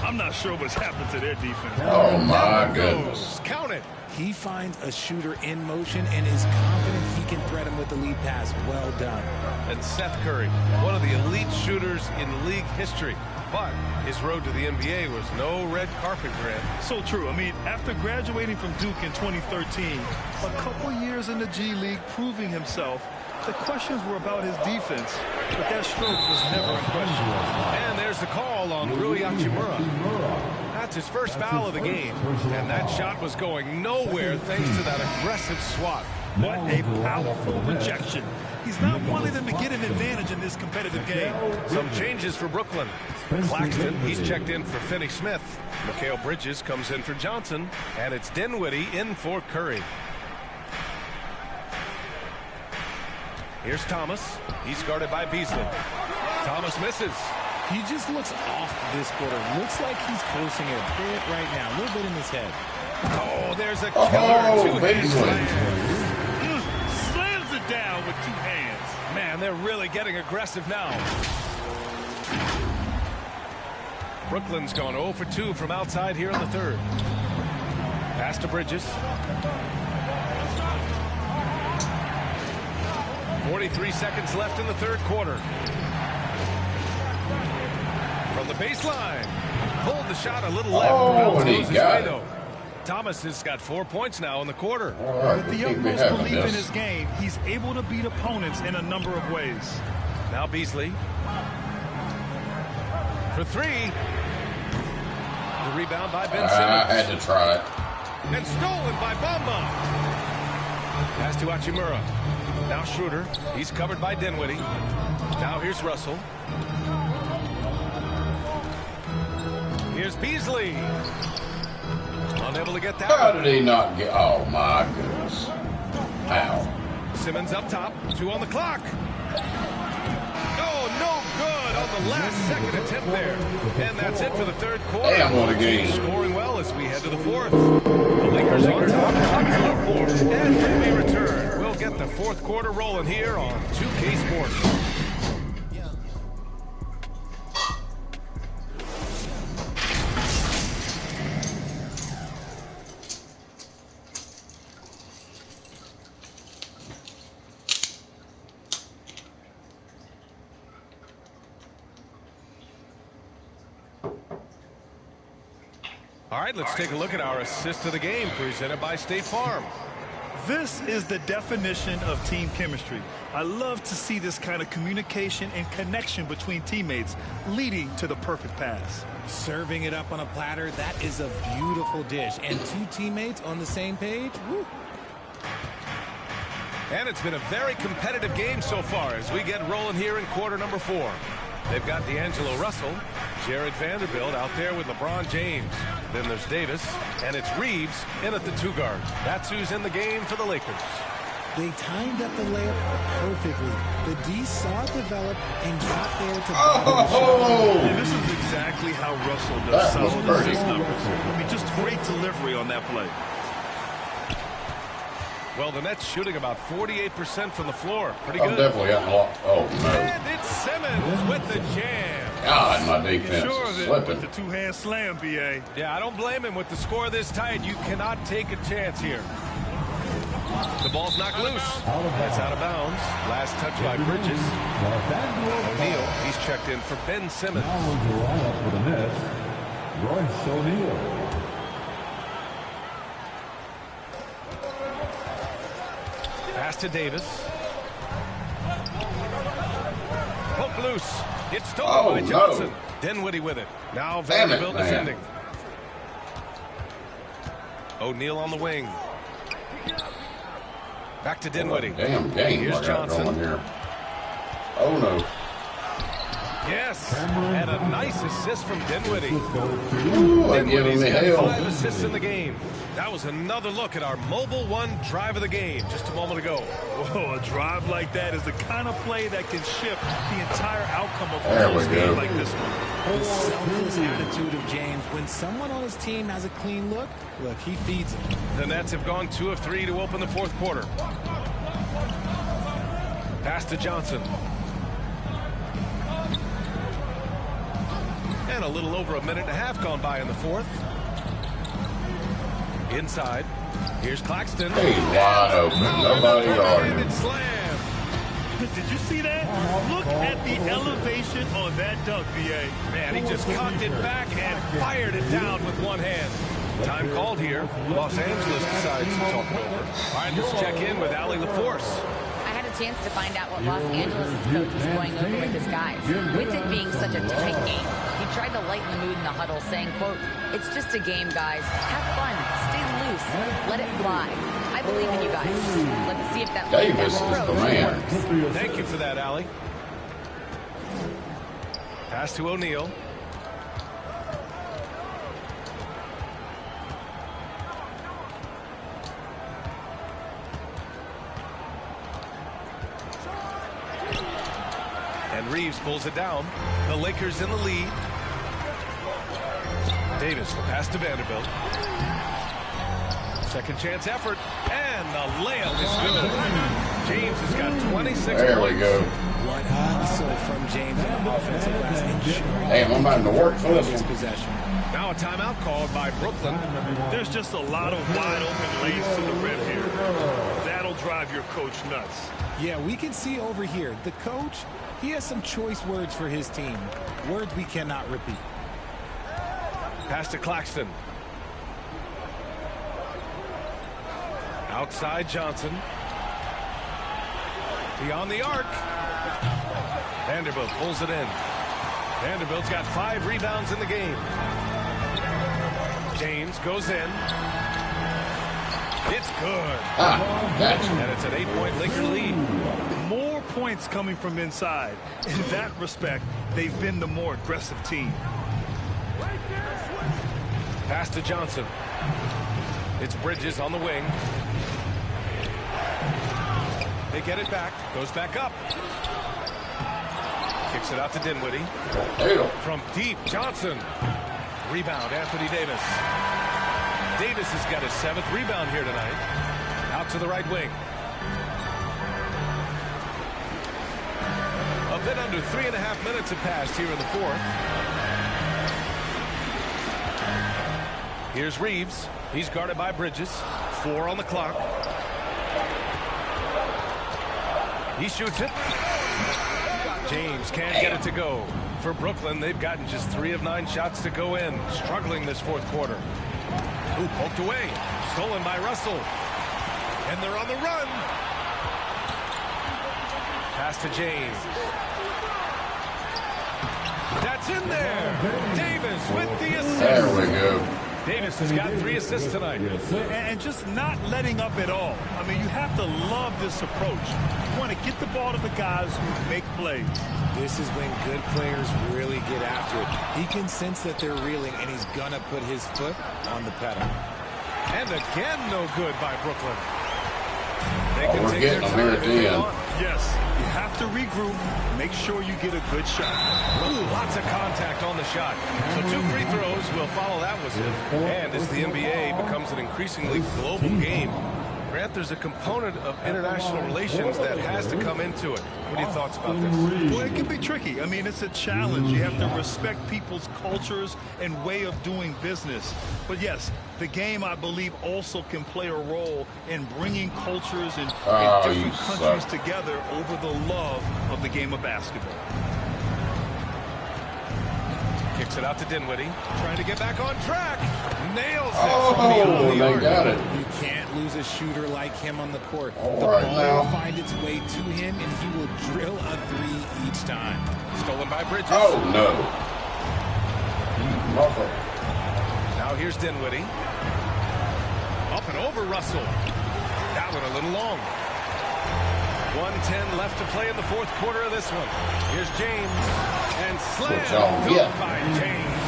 I'm not sure what's happened to their defense. Oh, my goodness. Count it. He finds a shooter in motion and is confident he can threat him with the lead pass. Well done. And Seth Curry, one of the elite shooters in league history. But his road to the NBA was no red carpet grab. So true. I mean, after graduating from Duke in 2013, a couple years in the G League proving himself, the questions were about his defense, but that stroke was never in question. And there's the call on Rui Hachimura. That's his first foul of the game. And that shot was going nowhere thanks to that aggressive swat. What a powerful rejection. He's not wanting them to get an advantage in this competitive game. Some changes for Brooklyn. Claxton, he's checked in for Finney Smith. Mikal Bridges comes in for Johnson. And it's Dinwiddie in for Curry. Here's Thomas. He's guarded by Beasley. Thomas misses. He just looks off this quarter. Looks like he's forcing it a bit right now. A little bit in his head. Oh, there's a killer two-hand slam. Slams it down with 2 hands. Man, they're really getting aggressive now. Brooklyn's gone 0 for 2 from outside here in the third. Pass to Bridges. 43 seconds left in the third quarter. From the baseline. Pulled the shot a little left. Oh, and he got it. Though. Thomas has got 4 points now in the quarter. Right, With the utmost belief in his game, he's able to beat opponents in a number of ways. Now Beasley. For 3. The rebound by Ben Simmons. I had to try it. And stolen by Bamba. Pass to Hachimura. Now Schroeder. He's covered by Dinwiddie. Now here's Russell. Here's Beasley. Unable to get that. How did he not get? Oh, my goodness. Ow. Simmons up top. 2 on the clock. Oh, no good on the last second attempt there. And that's it for the third quarter. Damn, what a game. Scoring well as we head to the fourth. The Lakers on top. And when we return, we'll get the fourth quarter rolling here on 2K Sports. All right, let's take a look at our assist of the game presented by State Farm. This is the definition of team chemistry. I love to see this kind of communication and connection between teammates leading to the perfect pass. Serving it up on a platter, that is a beautiful dish. And two teammates on the same page. Woo. And it's been a very competitive game so far as we get rolling here in quarter number 4. They've got D'Angelo Russell, Jared Vanderbilt out there with LeBron James. Then there's Davis, and it's Reeves in at the 2 guard. That's who's in the game for the Lakers. They timed up the layup perfectly. The D saw it develop and got there to And this is exactly how Russell does solid assist numbers. I mean, just great delivery on that play. Well, the Nets shooting about 48% from the floor. Pretty good. I'm definitely getting a lot. Oh, no. And it's Simmons with the jam. God, my defense Sure is of it slipping. with the two-hand slam, B.A. Yeah, I don't blame him with the score this tight. You cannot take a chance here. The ball's knocked loose. That's out of bounds. Last touch by Bridges. O'Neal, he's checked in for Ben Simmons. Now into the lineup for the Nets, Royce O'Neal. Pass to Davis. Poke loose. It's stolen by Johnson. No. Dinwiddie with it. Now Damn it, Vanderbilt man. defending. O'Neal on the wing. Back to Dinwiddie. Damn game. Here's I got Johnson. going here. Oh, no. Yes, and a nice assist from Dinwiddie. Ooh, they're giving me Dinwiddie's hell. got 5 assists in the game. That was another look at our Mobile One drive of the game just a moment ago. Whoa, a drive like that is the kind of play that can shift the entire outcome of There a we close go. game like this one. The selfless attitude of James. When someone on his team has a clean look, he feeds it. The Nets have gone 2 of 3 to open the 4th quarter. Pass to Johnson. And a little over a minute and a half gone by in the 4th. Inside. Here's Claxton. Hey, wide open. Nobody guarding him. Slam. Did you see that? Look at the elevation on that dunk, B.A. Man, he just cocked it back and fired it down with one hand. Time called here. Los Angeles decides to talk it over. All right, let's check in with Allie LaForce. I had a chance to find out what Los Angeles' coach was going over with his guys. With it being such a tight game, he tried to lighten the mood in the huddle, saying, quote, "It's just a game, guys. Have fun. Stay loose. Let it fly. I believe in you guys. Let's see if that Davis is the man. works." Thank you for that, Allie. Pass to O'Neal. And Reeves pulls it down. The Lakers in the lead. Davis, the pass to Vanderbilt. Second chance effort. And the layup is good. James has got 26 There points. we go. What hustle from James on the offensive glass. ensuring Damn, I'm having to work for this his one. possession. Now a timeout called by Brooklyn. There's just a lot of wide open lanes to the rim here. That'll drive your coach nuts. Yeah, we can see over here. The coach, he has some choice words for his team. Words we cannot repeat. Pass to Claxton. Outside Johnson. Beyond the arc. Vanderbilt pulls it in. Vanderbilt's got 5 rebounds in the game. James goes in. It's good. Gotcha. And it's an 8-point Laker lead. More points coming from inside. In that respect, they've been the more aggressive team. Pass to Johnson. It's Bridges on the wing. They get it back. Goes back up. Kicks it out to Dinwiddie. From deep, Johnson. Rebound, Anthony Davis. Davis has got his 7th rebound here tonight. Out to the right wing. A bit under 3.5 minutes have passed here in the 4th. Here's Reeves. He's guarded by Bridges. 4 on the clock. He shoots it. James can't get it to go. For Brooklyn, they've gotten just 3 of 9 shots to go in. Struggling this 4th quarter. Ooh, poked away. Stolen by Russell. And they're on the run. Pass to James. That's in there. Davis with the assist. There we go. Davis has got 3 assists tonight. And just not letting up at all. I mean, you have to love this approach. You want to get the ball to the guys who make plays. This is when good players really get after it. He can sense that they're reeling, and he's going to put his foot on the pedal. And again, no good by Brooklyn. They Oh, we're getting them here at the end. Yes, you have to regroup. Make sure you get a good shot. Ooh, lots of contact on the shot. So 2 free throws will follow that whistle. And as the NBA becomes an increasingly global game, Grant, there's a component of international relations that has to come into it. What are your thoughts about this? Well, it can be tricky. I mean, it's a challenge. You have to respect people's cultures and way of doing business. But yes, the game, I believe, also can play a role in bringing cultures and different countries together over the love of the game of basketball. Kicks it out to Dinwiddie. Trying to get back on track. Nails it. Oh, they got it. You can't lose a shooter like him on the court. All the right, ball now. will find its way to him, and he will drill a 3 each time. Stolen by Bridges. Oh, no. Russell. Now here's Dinwiddie. Up and over Russell. That one a little long. 1:10 left to play in the 4th quarter of this one. Here's James. And slam by James.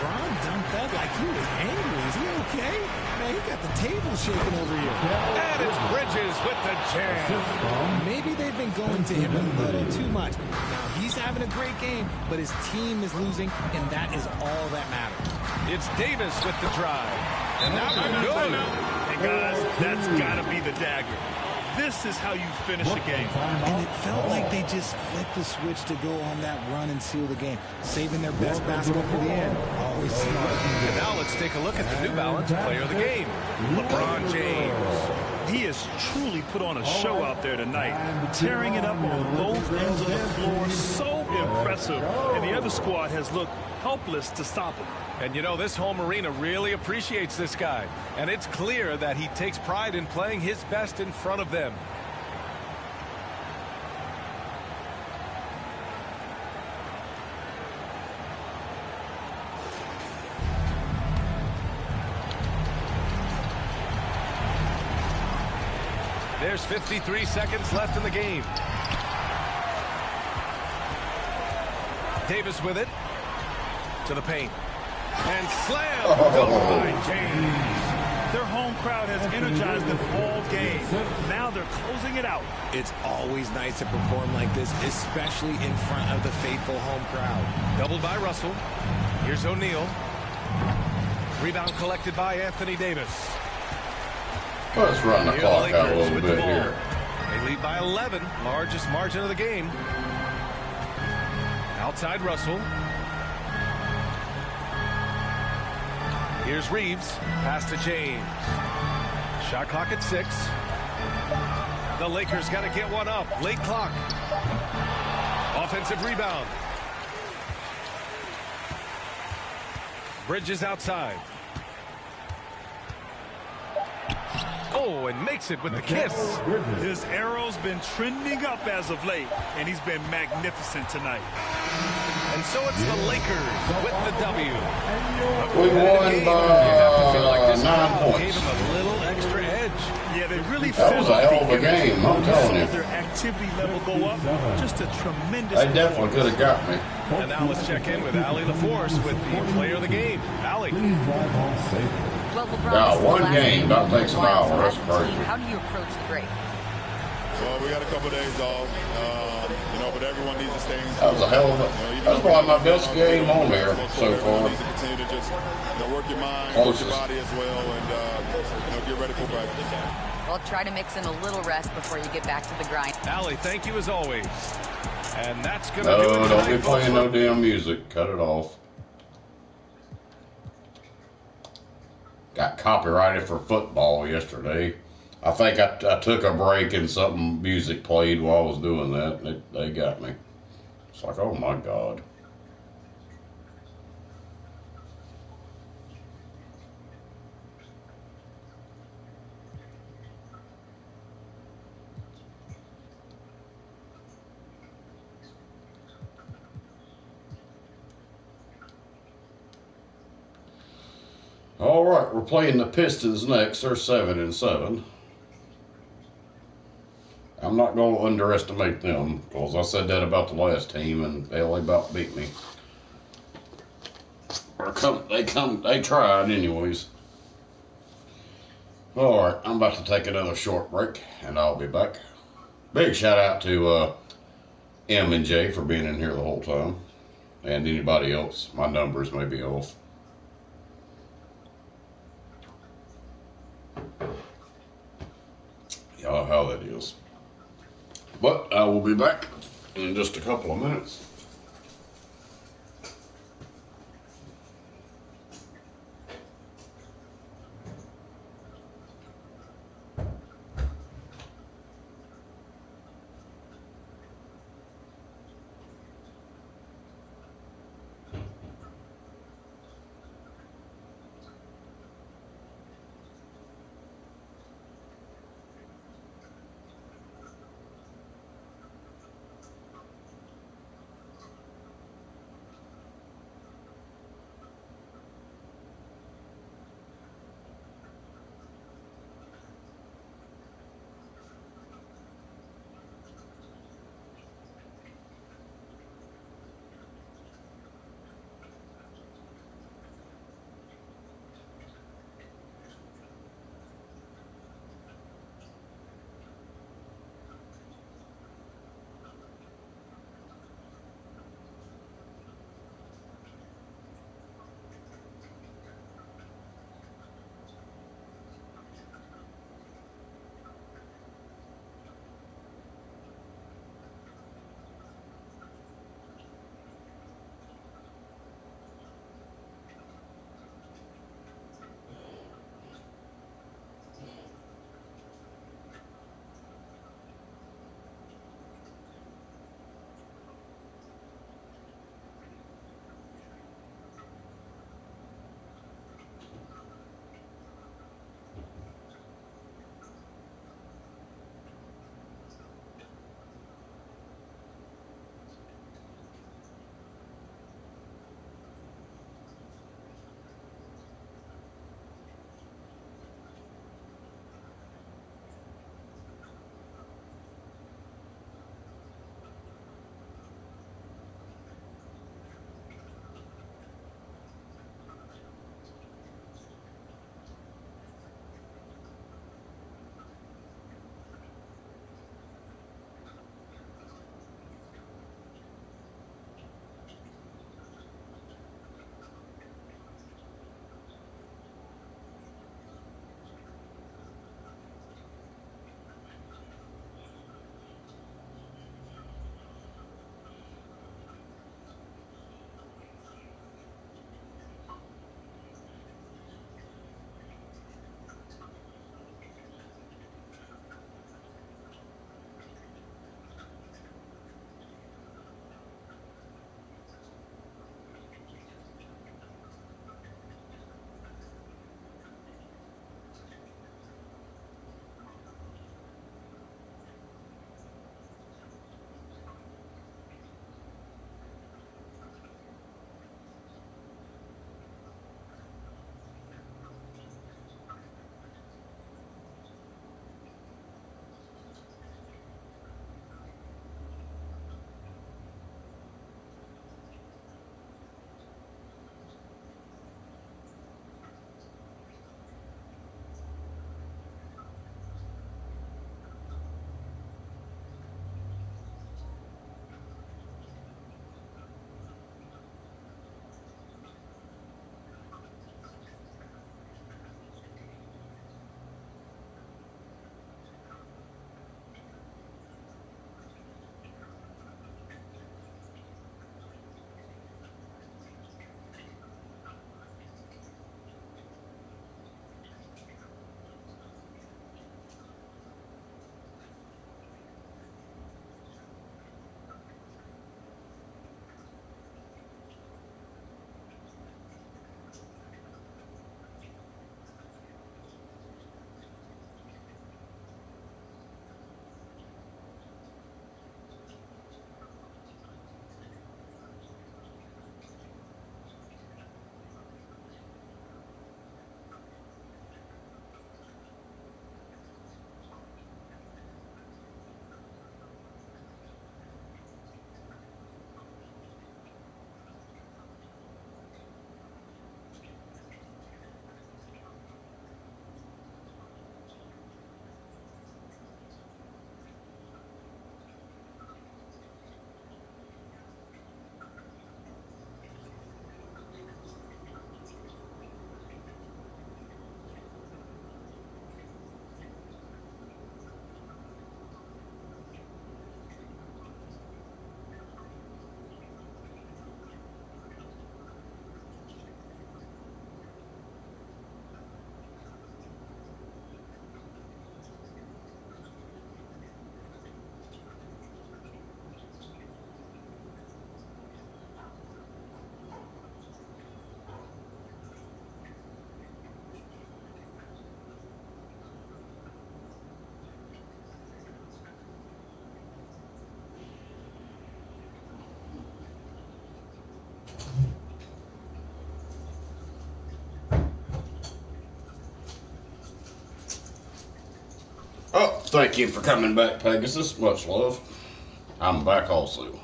Bron dunked that like he was angry. Is he okay? Man, he got the table shaking over here. And it's Bridges with the jam. Maybe they've been going to him a little too much. Now, he's having a great game, but his team is losing, and that is all that matters. It's Davis with the drive. And that one good. Hey, guys, that's got to be the dagger. This is how you finish a game. And it felt like they just flipped the switch to go on that run and seal the game, saving their best basketball for the end. Always smart. And now let's take a look at the New Balance player of the game, LeBron James. He has truly put on a show out there tonight, tearing it up on both ends of the floor. So impressive. And the other squad has looked helpless to stop him. And you know, this home arena really appreciates this guy. And it's clear that he takes pride in playing his best in front of them. There's 53 seconds left in the game. Davis with it. To the paint. And slam by James. Their home crowd has energized them all game. Now they're closing it out. It's always nice to perform like this, especially in front of the faithful home crowd. Doubled by Russell. Here's O'Neal. Rebound collected by Anthony Davis. Let's run the clock out a little bit here. They lead by 11, largest margin of the game. Outside Russell. Here's Reeves. Pass to James. Shot clock at 6. The Lakers got to get one up. Late clock. Offensive rebound. Bridges outside. Oh, and makes it with the kiss. His arrow's been trending up as of late, and he's been magnificent tonight. And so it's the Lakers with the W. We won by 9 points. Gave him a little extra edge. Yeah, they really That was a hell of a game, I'm telling you. Their activity level go up. Just a tremendous. They definitely could have got me. And now let's check in with Allie LaForce with the player of the game. Allie. Well, LeBron, Yeah, one game, that takes an hour. That's crazy. How do you approach the break? Well, we got a couple days off, but everyone needs to stay in. That was a hell of a. That's probably my best game on there so far. Needs to continue to just work your mind, work your body as well, and get ready for practice. Well, try to mix in a little rest before you get back to the grind. Allie, thank you as always. And that's going to do it. No, don't be playing no damn music. Cut it off. Got copyrighted for football yesterday. I think I took a break and something music played while I was doing that. They got me. It's like, oh my God. All right, we're playing the Pistons next. They're 7-7. I'm not going to underestimate them because I said that about the last team, and they about beat me. They tried anyways. All right, I'm about to take another short break, and I'll be back. Big shout out to M and J for being in here the whole time, and anybody else. My numbers may be off. Y'all know how that is. But I will be back in just a couple of minutes. Thank you for coming back, Pegasus. Much love. I'm back also.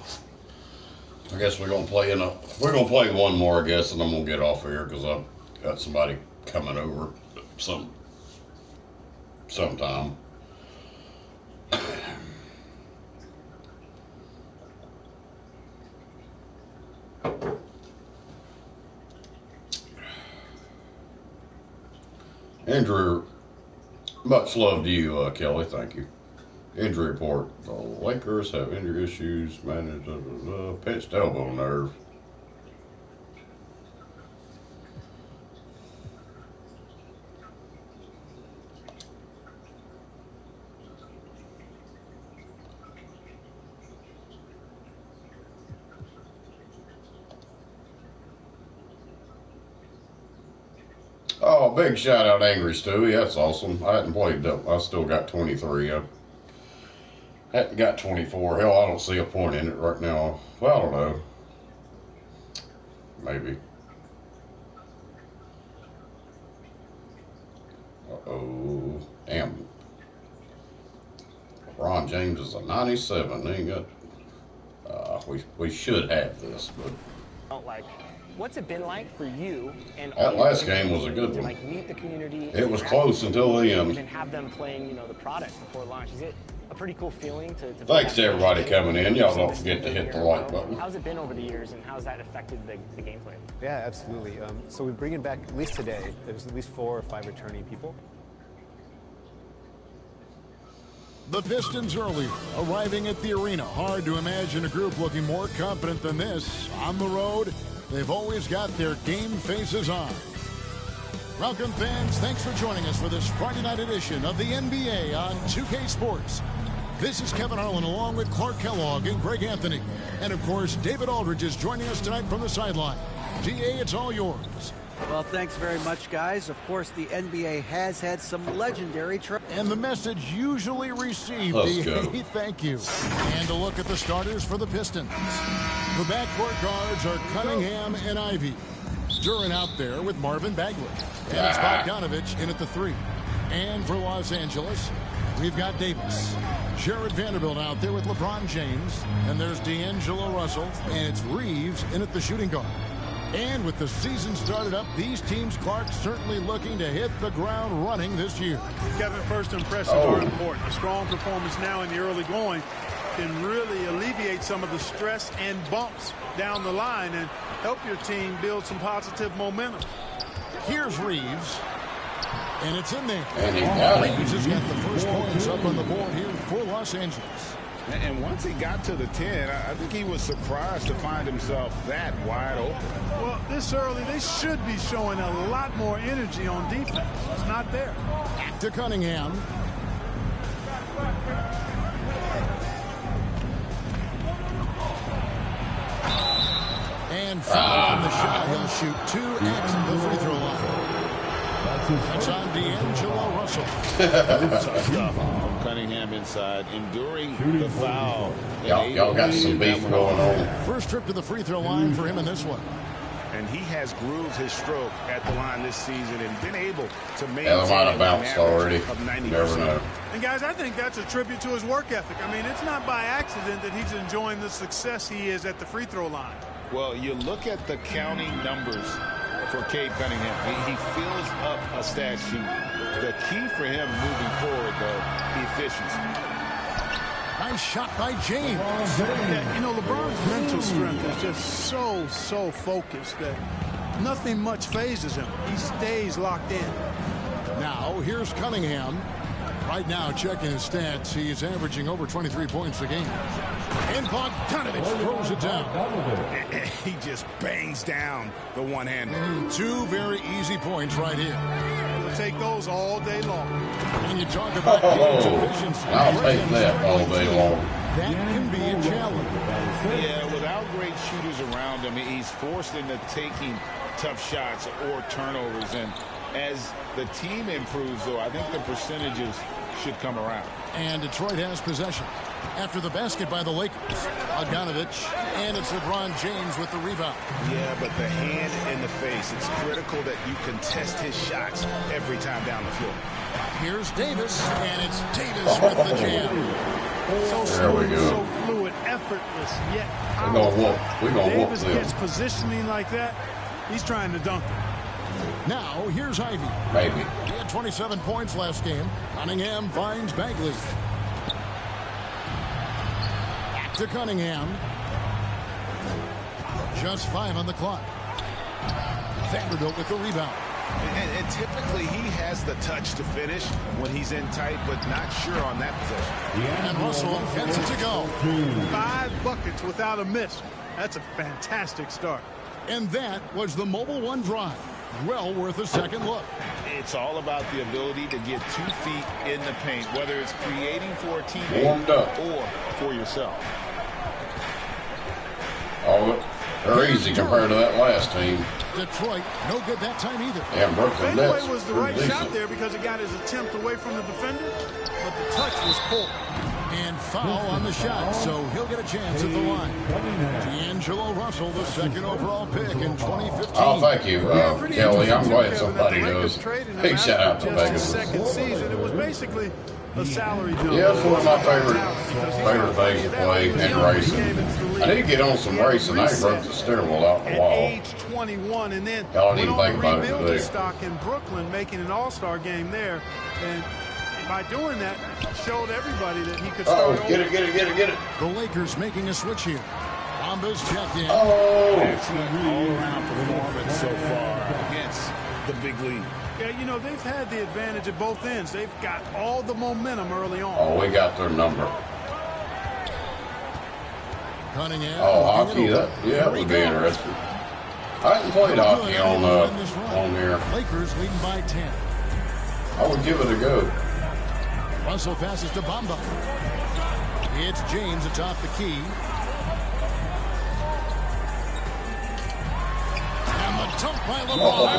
I guess we're gonna play one more, I guess, and I'm gonna get off here because I've got somebody coming over sometime. Andrew, much love to you, Kelly. Thank you. Injury report. The Lakers have injury issues. Managed pinched elbow nerve. Oh, big shout out, Angry Stewie. That's awesome. I hadn't played that. I still got 23. I hadn't got 24. Hell, I don't see a point in it right now. Well, I don't know. Maybe. Uh-oh. Damn. LeBron James is a 97. They ain't got... we should have this, but... Like, what's it been like for you? And that last game was a good one. Like, meet the community. It was close until the end. And have them playing, the product before launch. Is it a pretty cool feeling to Thanks to everybody coming in. Y'all don't forget to hit the like button. How's it been over the years, and how's that affected the gameplay? Yeah, absolutely. So we're bringing back, at least today, there's at least 4 or 5 returning people. The Pistons earlier, arriving at the arena. Hard to imagine a group looking more confident than this. On the road, they've always got their game faces on. Welcome, fans. Thanks for joining us for this Friday night edition of the NBA on 2K Sports. This is Kevin Harlan along with Clark Kellogg and Greg Anthony. And, of course, David Aldridge is joining us tonight from the sideline. DA, it's all yours. Well, thanks very much, guys. Of course, the NBA has had some legendary and the message usually received, DA, thank you. And a look at the starters for the Pistons. The backcourt guards are Cunningham and Ivy. Duran out there with Marvin Bagley. And it's Bogdanovich in at the 3. And for Los Angeles, we've got Davis. Jared Vanderbilt out there with LeBron James. And there's D'Angelo Russell. And it's Reeves in at the shooting guard. And with the season started up, these teams, Clark, certainly looking to hit the ground running this year. Kevin, first impressions are important. A strong performance now in the early going can really alleviate some of the stress and bumps down the line and help your team build some positive momentum. Here's Reeves. And it's in there. And he got it. Reeves has got the first points up on the board here for Los Angeles. And once he got to the 10, I think he was surprised to find himself that wide open. Well, this early, they should be showing a lot more energy on defense. It's not there. Back to Cunningham. And from the shot, he'll shoot 2 at the free throw line. That's on D'Angelo Russell. Tough stuff from Cunningham inside, enduring the foul. Y'all got some beef going on. First trip to the free throw line for him in this one. And he has grooved his stroke at the line this season and been able to maintain They might have bounced already. Of 90%. Never know. And guys, I think that's a tribute to his work ethic. I mean, it's not by accident that he's enjoying the success he is at the free throw line. Well, you look at the counting numbers for Cade Cunningham. He fills up a stat sheet. The key for him moving forward, though, efficiency. Nice shot by James. Yeah, LeBron's mental strength is just so focused that nothing much phases him. He stays locked in. Now, here's Cunningham. Right now, checking his stats, he's averaging over 23 points a game. And Bogdanovich throws it down. He just bangs down the one-hander. 2 very easy points right here. He'll take those all day long. And you talk about efficiency. I'll take that all day long. That can be a challenge. Yeah, without great shooters around him, he's forced into taking tough shots or turnovers. And as the team improves, though, I think the percentages should come around. And Detroit has possession. After the basket by the Lakers, Bogdanovich, and it's LeBron James with the rebound. Yeah, but the hand in the face, it's critical that you contest his shots every time down the floor. Here's Davis, and it's Davis with the jam. So smooth, so fluid, effortless, yet powerful. Davis gets positioning like that, he's trying to dunk it. Now, here's Ivy. Maybe. He had 27 points last game. Cunningham finds Bagley. Back to Cunningham. Just 5 on the clock. Vanderbilt with the rebound. And typically he has the touch to finish when he's in tight, but not sure on that possession. And Russell gets it to go. 5 buckets without a miss. That's a fantastic start. And that was the Mobile One drive. Well worth a second look. It's all about the ability to get 2 feet in the paint, whether it's creating for a teammate or for yourself. Oh, they're easy compared to that last team. Detroit, no good that time either. Yeah, Brooklyn Fenway was the right shot there because it got his attempt away from the defender, but the touch was poor. And foul on the shot, so he'll get a chance at the line. D'Angelo Russell, the second overall pick in 2015. Oh, thank you, Kelly. I'm glad somebody does. Big shout out to Vegas. Second season, it was basically a salary jump. Yeah, it's one of my favorite things to play and racing. I need to get on some racing. I broke the steering wheel out the wall. At age 21, and then Y'all need went to on think to about it rebuild today. his stock in Brooklyn, making an all-star game there. And by doing that, showed everybody that he could start over. Get it. The Lakers making a switch here. Bombas checked in. Excellent all-around performance so far against the big league. Yeah, you know, they've had the advantage at both ends. They've got all the momentum early on. Oh, we got their number. Cunningham. Oh, hockey, that would be interesting. I haven't played hockey on here. Lakers leading by 10. I would give it a go. Russell passes to Bamba. It's James atop the key. And the dunk by LeBron.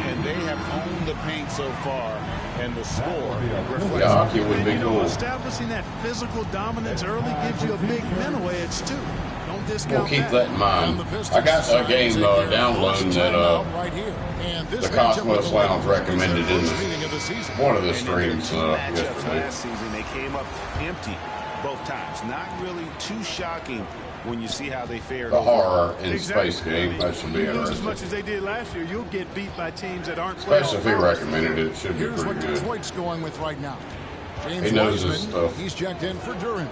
And they have owned the paint so far, and the score reflects. Yeah, hockey would be cool. Establishing that physical dominance early gives you a big mental edge, too. Don't discount We'll keep that in mind. I got a game downloading that the Cosmos Lounge recommended in one of the streams yesterday. Last season, they came up empty both times. Not really too shocking when you see how they fared. The horror in space game, that should be As interesting. much as they did last year, you'll get beat by teams that aren't. Especially if he recommended it, it should be Here's pretty what good. Detroit's going with right now. James He knows his Wiseman, stuff. he's checked in for Duran.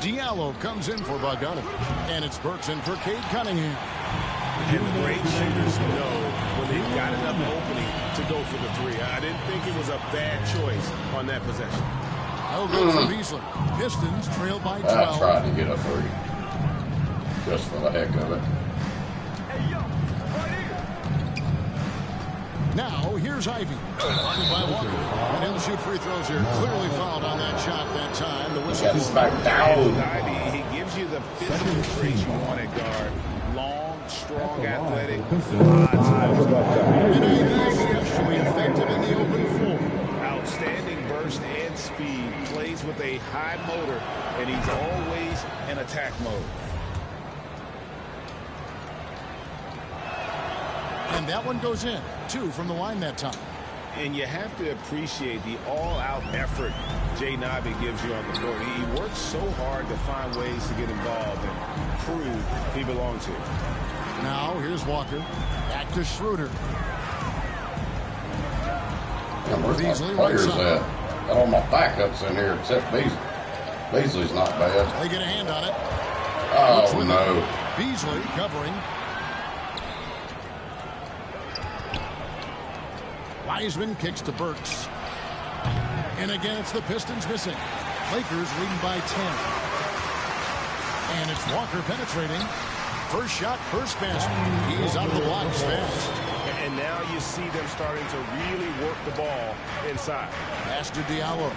Diallo comes in for Bogdanovich. And it's Burks in for Cade Cunningham. And the great shooters know when they've got enough opening to go for the 3. I didn't think it was a bad choice on that possession. No good for Beasley. Pistons trail by 12. I tried to get a 3. Just for the heck of it. Now, here's Ivy. Guarded by Walker. And he'll shoot free throws here. Clearly fouled on that shot that time. The whistle. Gets back down. Ivy, he gives you the physical traits you want at guard. Long, strong, athletic. And Ivy especially effective in the open floor. Outstanding burst and speed. Plays with a high motor, and he's always in attack mode. And that one goes in. 2 from the line that time. And you have to appreciate the all-out effort Jay Nabi gives you on the court. He works so hard to find ways to get involved and prove he belongs here. Now, here's Walker. Back to Schroeder. Yeah, where's Beasley my players right side. at? Got all my backups in here except Beasley. Beasley's not bad. They get a hand on it. Oh, no. Beasley covering. Wiseman kicks to Burks. And again, it's the Pistons missing. Lakers leading by 10. And it's Walker penetrating. First shot, first basket. He's out of the blocks fast. And now you see them starting to really work the ball inside. Pass to Diallo.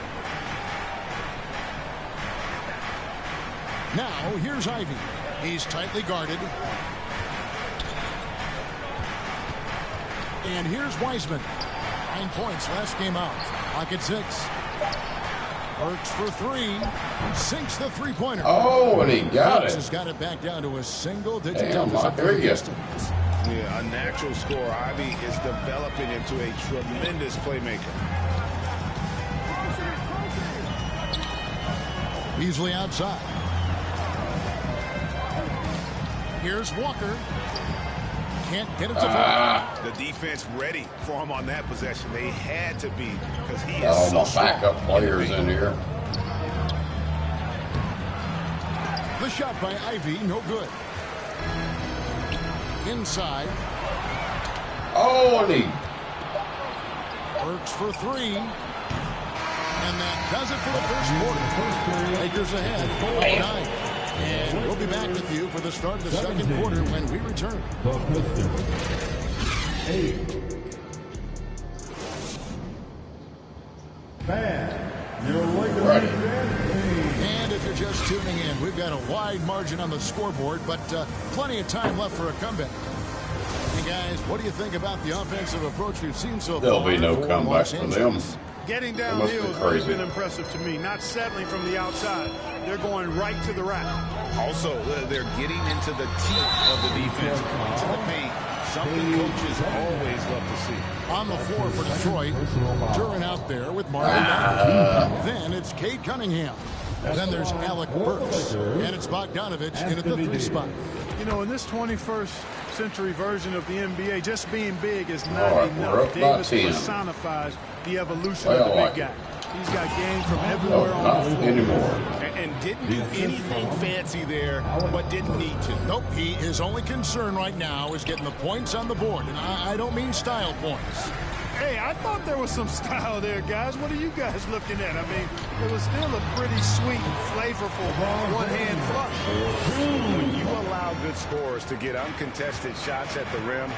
Now, here's Ivy. He's tightly guarded. And here's Wiseman. 9 points last game out. Clock at 6. Works for three. Sinks the three-pointer. Oh, and he got Brooks it. has got it back down to a single-digit Damn, deficit for there the you go. Pistons. Yeah, a natural scorer. Ivy is developing into a tremendous playmaker. Beasley outside. Here's Walker. Can't get it to fall. The defense ready for him on that possession. They had to be because he is All so my strong backup players in here. The shot by Ivy, no good. Inside. Oh, and he Works for three. And that does it for the first quarter. Lakers ahead, up 9. And we'll be back with you for the start of the second quarter when we return. The Pistons. 8. Fan, your Lakers advancing. And if you're just tuning in, we've got a wide margin on the scoreboard, but plenty of time left for a comeback. Hey guys, what do you think about the offensive approach we've seen so far? There'll be no for comeback Los for them. Angeles? Getting That must be downhill has really crazy. been impressive to me. Not settling from the outside. They're going right to the rack. Also, they're getting into the teeth of the defense, into the paint. Something coaches always love to see. On the floor for Detroit, Duran out there with Marvin Bagley. Then it's Cade Cunningham. Then there's Alec Burks. And it's Bogdanovich in at the 3 spot. You know, in this 21st century version of the NBA, just being big is not All right, we're enough. up by Davis 10. personifies the evolution Well, of the I like big guy. He's got game from No, everywhere on not the floor. anymore. And didn't do anything fancy there, but didn't need to. Nope, his only concern right now is getting the points on the board. And I don't mean style points. Hey, I thought there was some style there, guys. What are you guys looking at? I mean, it was still a pretty sweet, flavorful one-hand flush. When you allow good scorers to get uncontested shots at the rim,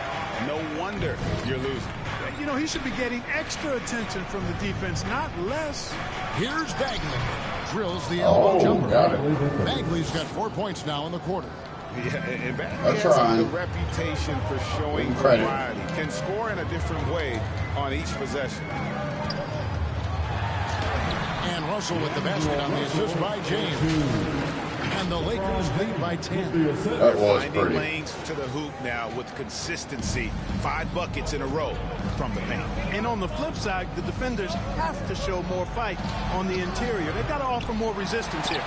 no wonder you're losing. You know, he should be getting extra attention from the defense, not less. Here's Bagley. Drills the elbow jumper. Got it. Bagley's got 4 points now in the quarter. Yeah, and Bagley That's has right. the reputation for showing Credit. variety. Can score in a different way on each possession. And Russell with the basket on the assist by James. And the Lakers lead by 10. That was Finding pretty. lanes to the hoop now with consistency. 5 buckets in a row from the paint. And on the flip side, the defenders have to show more fight on the interior. They've got to offer more resistance here.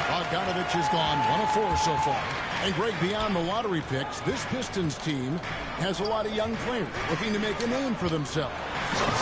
Bogdanovich has gone 1 of 4 so far. And Greg, beyond the lottery picks, this Pistons team has a lot of young players looking to make a name for themselves.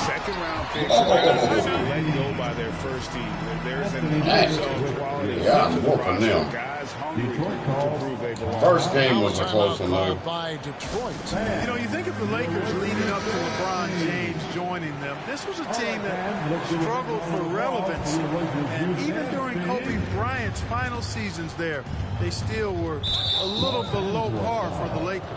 Second-round picks let go by their first team. There's an unknown quality. Yeah, I'm whooping them. Guys hungry to prove they belong. First game was a close one, though. By Detroit. You know, you think of the Lakers leading up to LeBron James joining them. This was a team that struggled for relevance. And even during Kobe Bryant's final seasons there, they still were a little below par for the Lakers.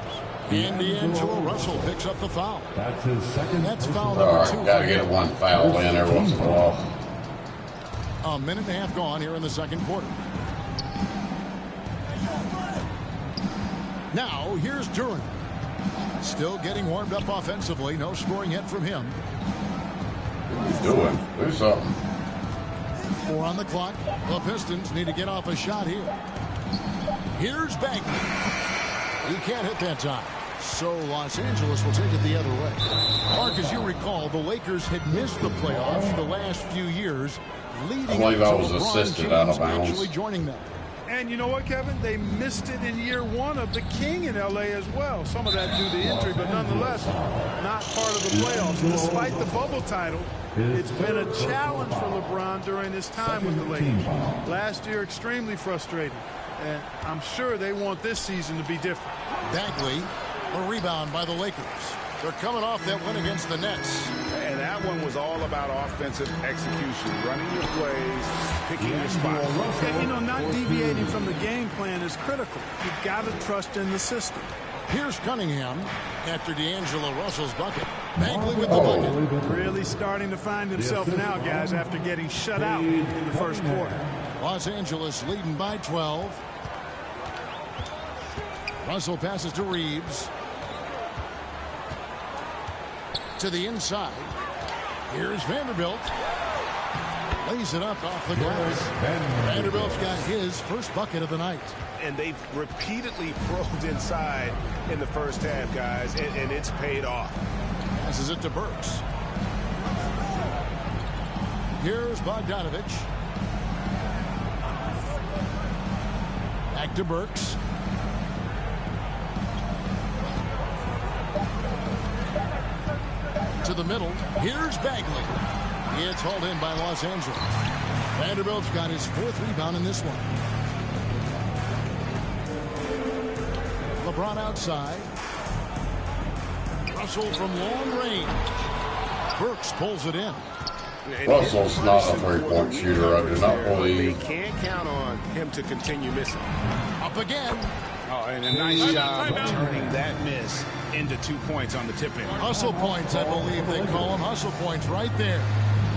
And D'Angelo Russell picks up the foul. That's his second. That's foul All number right, 2. gotta get one foul in every once in a while. A minute and a half gone here in the second quarter. Now, here's Duran. Still getting warmed up offensively. No scoring yet from him. What are you doing? Do something. 4 on the clock. The Pistons need to get off a shot here. Here's Bagley. He can't hit that time. So Los Angeles will take it the other way. Mark, as you recall, the Lakers had missed the playoffs the last few years, leading I believe up I to was LeBron assisted out of James bounds. actually joining them. And you know what, Kevin? They missed it in year 1 of the King in L.A. as well. Some of that due to injury, but nonetheless, not part of the playoffs. Despite the bubble title, it's been a challenge for LeBron during his time with the Lakers. Last year, extremely frustrating. And I'm sure they want this season to be different. Bagley, a rebound by the Lakers. They're coming off that win against the Nets. And that one was all about offensive execution, running your plays, picking your spots. And, you know, not deviating from the game plan is critical. You've got to trust in the system. Here's Cunningham after D'Angelo Russell's bucket. Bagley with the bucket. Really starting to find himself now, guys, after getting shut out in the first quarter. Los Angeles leading by 12. Russell passes to Reeves. To the inside. Here's Vanderbilt. Lays it up off the glass. Vanderbilt's got his first bucket of the night. And they've repeatedly probed inside in the first half, guys, and it's paid off. Passes it to Burks. Here's Bogdanovich. Back to Burks. To the middle. Here's Bagley. It's hauled in by Los Angeles. Vanderbilt's got his 4th rebound in this one. LeBron outside. Russell from long range. Burks pulls it in. Russell's not a three-point shooter. I do not believe. They can't count on him to continue missing. Up again. Oh, and a nice job of turning that miss into 2 points on the tip-in. Hustle points, I believe they call them. Hustle points right there.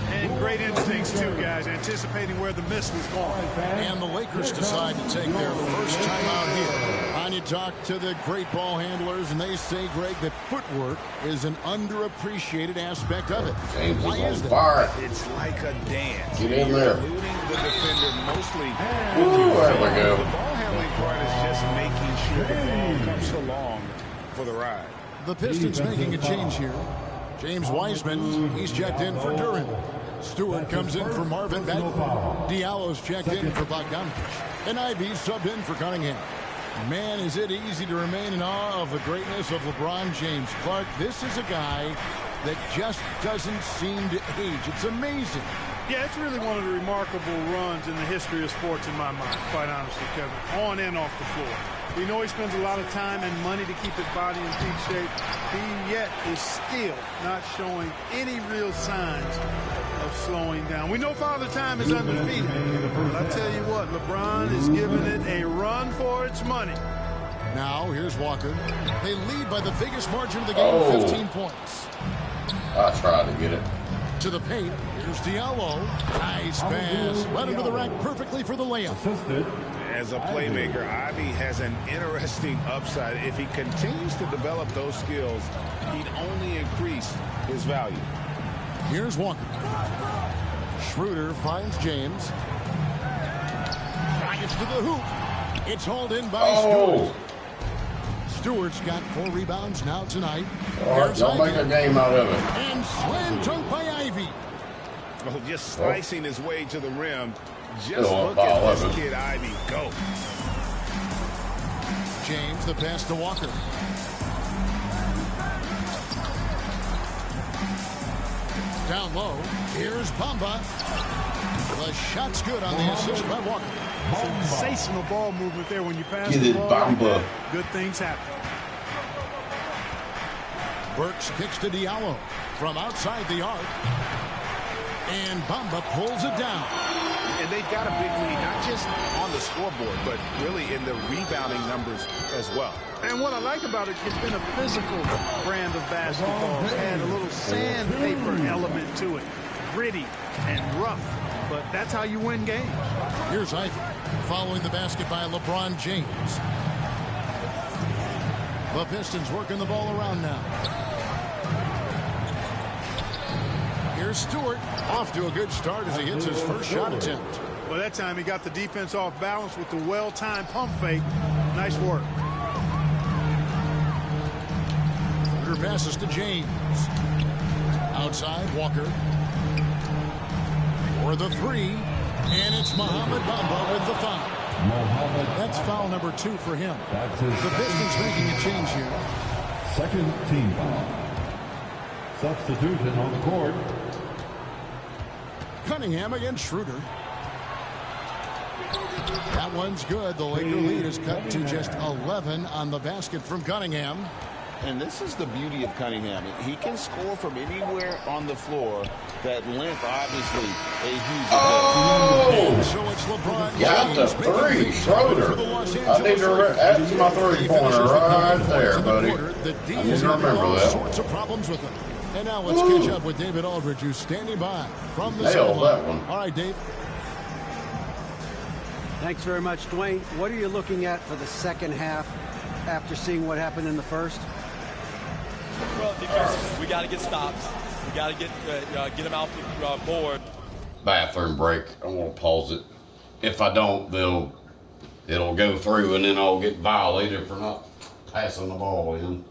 And great instincts, too, guys, anticipating where the miss was going. And the Lakers decide to take their first time out here. And you talk to the great ball handlers, and they say, Greg, that footwork is an underappreciated aspect of it. James Why is that? Fire. It's like a dance. Get in there. Eluding the defender mostly. Ooh, there we go. The ball handling part is just making sure the ball comes along for the ride. The Pistons making a change here. James Wiseman, he's checked in for Duran. Stewart comes in for Marvin Bagley. Diallo's checked in for Bogdanovich. And Ivy's subbed in for Cunningham. Man, is it easy to remain in awe of the greatness of LeBron James. Clark, this is a guy that just doesn't seem to age. It's amazing. Yeah, it's really one of the remarkable runs in the history of sports in my mind, quite honestly, Kevin, on and off the floor. We know he spends a lot of time and money to keep his body in peak shape. He yet is still not showing any real signs of slowing down. We know Father Time is undefeated, but I tell you what, LeBron is giving it a run for its money. Now, here's Walker. They lead by the biggest margin of the game, 15 points. I tried to get it. To the paint, here's Diallo. Nice pass. Right into the rack perfectly for the layup. As a playmaker, Ivy has an interesting upside. If he continues to develop those skills, he'd only increase his value. Here's Walker. Schroeder finds James. Gets to the hoop. It's hauled in by Stewart. Stewart's got 4 rebounds now tonight. Don't make a game out of it. And slam dunk by Ivy. Well, just slicing his way to the rim. Just look at this kid, Ivy, go. James, the pass to Walker. Down low, here's Bamba. The shot's good on the assist by Walker. Sensational ball movement there when you pass Get the it, ball. Bamba. Good things happen. Burks kicks to Diallo from outside the arc. And Bamba pulls it down. And they've got a big lead, not just on the scoreboard, but really in the rebounding numbers as well. And what I like about it, it's been a physical brand of basketball. It's had a little sandpaper element to it. Gritty and rough, but that's how you win games. Here's Ivy following the basket by LeBron James. The Pistons working the ball around now. Here's Stewart, off to a good start as he hits his first shot attempt. Well, that time he got the defense off balance with the well-timed pump fake. Nice work. Shooter passes to James. Outside, Walker. For the 3, and it's Mohamed Bamba with the foul. That's foul number 2 for him. The Pistons making a change here. Second team foul. Substitution on the court. Cunningham against Schroeder. That one's good. The Laker lead is cut to just 11 on the basket from Cunningham. And this is the beauty of Cunningham. He can score from anywhere on the floor. That length, obviously, a huge advantage. So it's LeBron. Got the 3, Schroeder. I need to add to my 3-pointer right there, buddy. I need to remember that. Sorts of problems with him. And now let's catch up with David Aldridge, who's standing by from the sideline. that one. All right, Dave. Thanks very much, Dwayne. What are you looking at for the second half after seeing what happened in the first? Well, defensively, we got to get stops. We got to get him out the board. Bathroom break. I want to pause it. If I don't, it'll go through, and then I'll get violated for not passing the ball in.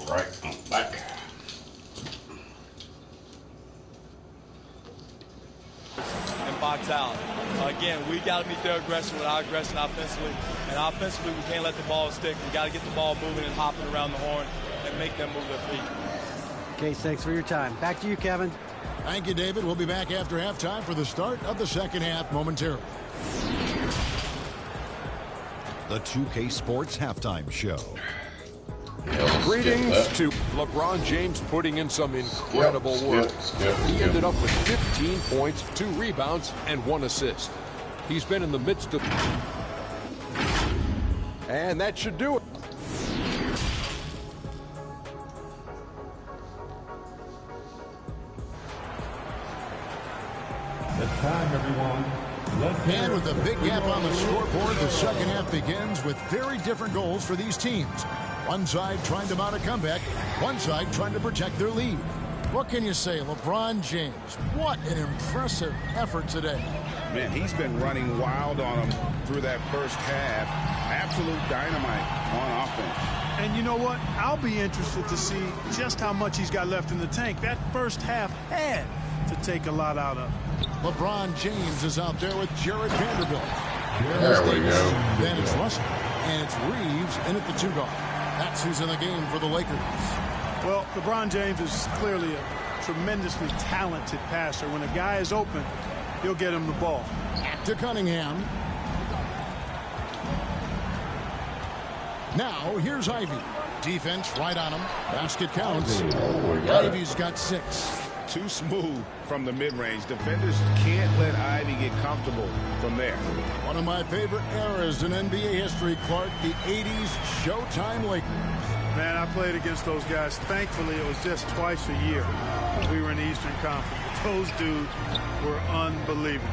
Right, I'm back. And box out. Again, we got to be their aggression with our aggression offensively. And offensively, we can't let the ball stick. We got to get the ball moving and hopping around the horn and make them move their feet. Case, thanks for your time. Back to you, Kevin. Thank you, David. We'll be back after halftime for the start of the second half momentarily. The 2K Sports Halftime Show. Greetings to LeBron James putting in some incredible work. He ended up with 15 points, 2 rebounds, and 1 assist. He's been in the midst of... And that should do it. It's time, everyone. And with a big gap on the scoreboard, the second half begins with very different goals for these teams. One side trying to mount a comeback, one side trying to protect their lead. What can you say, LeBron James? What an impressive effort today. Man, he's been running wild on him through that first half. Absolute dynamite on offense. And you know what? I'll be interested to see just how much he's got left in the tank. That first half had to take a lot out of him. LeBron James is out there with Jared Vanderbilt. There we go. Then it's Russell, and it's Reeves in at the 2 guard. That's who's in the game for the Lakers. Well, LeBron James is clearly a tremendously talented passer. When a guy is open, he'll get him the ball. To Cunningham. Now, here's Ivy. Defense right on him. Basket counts. Ivy's got 6. Too smooth from the mid-range. Defenders can't let Ivy get comfortable from there. One of my favorite eras in NBA history, Clark, the 80s Showtime Lakers. Man, I played against those guys. Thankfully, it was just twice a year. We were in the Eastern Conference. Those dudes were unbelievable.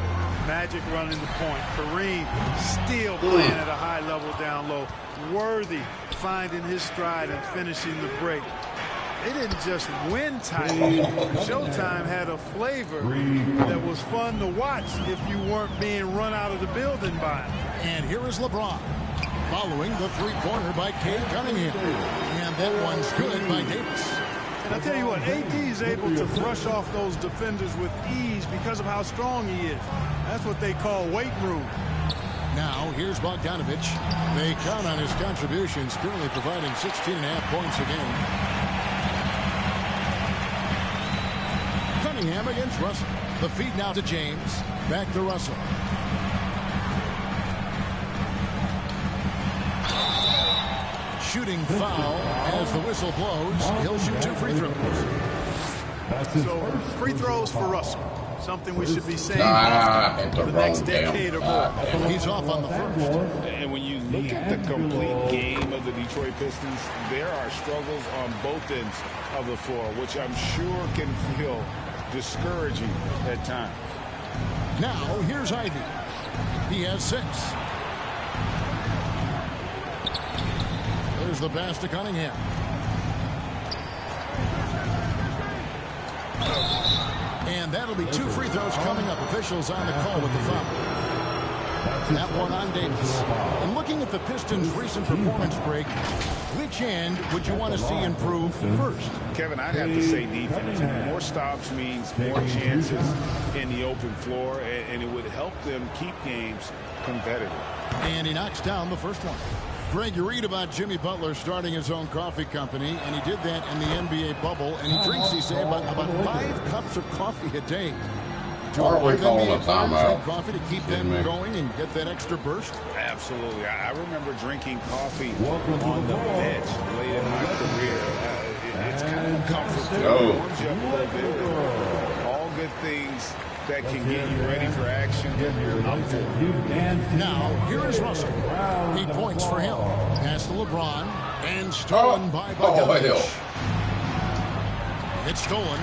Magic running the point. Kareem still playing at a high level down low. Worthy finding his stride and finishing the break. They didn't just win titles. Showtime had a flavor that was fun to watch if you weren't being run out of the building by him. And here is LeBron. Following the three-pointer by Cade Cunningham. And that one's good by Davis. And I tell you what, AD is able to brush off those defenders with ease because of how strong he is. That's what they call weight room. Now, here's Bogdanovich. They count on his contributions, currently providing 16.5 points a game. Cunningham against Russell. The feed now to James. Back to Russell. Shooting foul as the whistle blows. He'll shoot 2 free throws. So, free throws for Russell. Something we should be saying often for the next decade or more. He's off on the first. And when you look at the complete game of the Detroit Pistons, there are struggles on both ends of the floor, which I'm sure can feel discouraging at times. Now, here's Ivy. He has 6. There's the pass to Cunningham. And that'll be 2 free throws coming up. Officials on the call with the foul. That one on Davis. And looking at the Pistons' recent performance break, which end would you want to see improve first? Kevin, I'd have to say defense. More stops means more chances in the open floor, and it would help them keep games competitive. And he knocks down the first one. Greg, you read about Jimmy Butler starting his own coffee company, and he did that in the NBA bubble, and he drinks, he said, about 5 cups of coffee a day. Are we calling a timeout? Coffee to keep them going and get that extra burst? Absolutely. I remember drinking coffee on the bench late in my career. It's kind of a comfort food. It warms you up a little bit. All good things that can get you ready for action. Now, here is Russell. He points for him. Pass to LeBron. And stolen by Bogdanovich. It's stolen.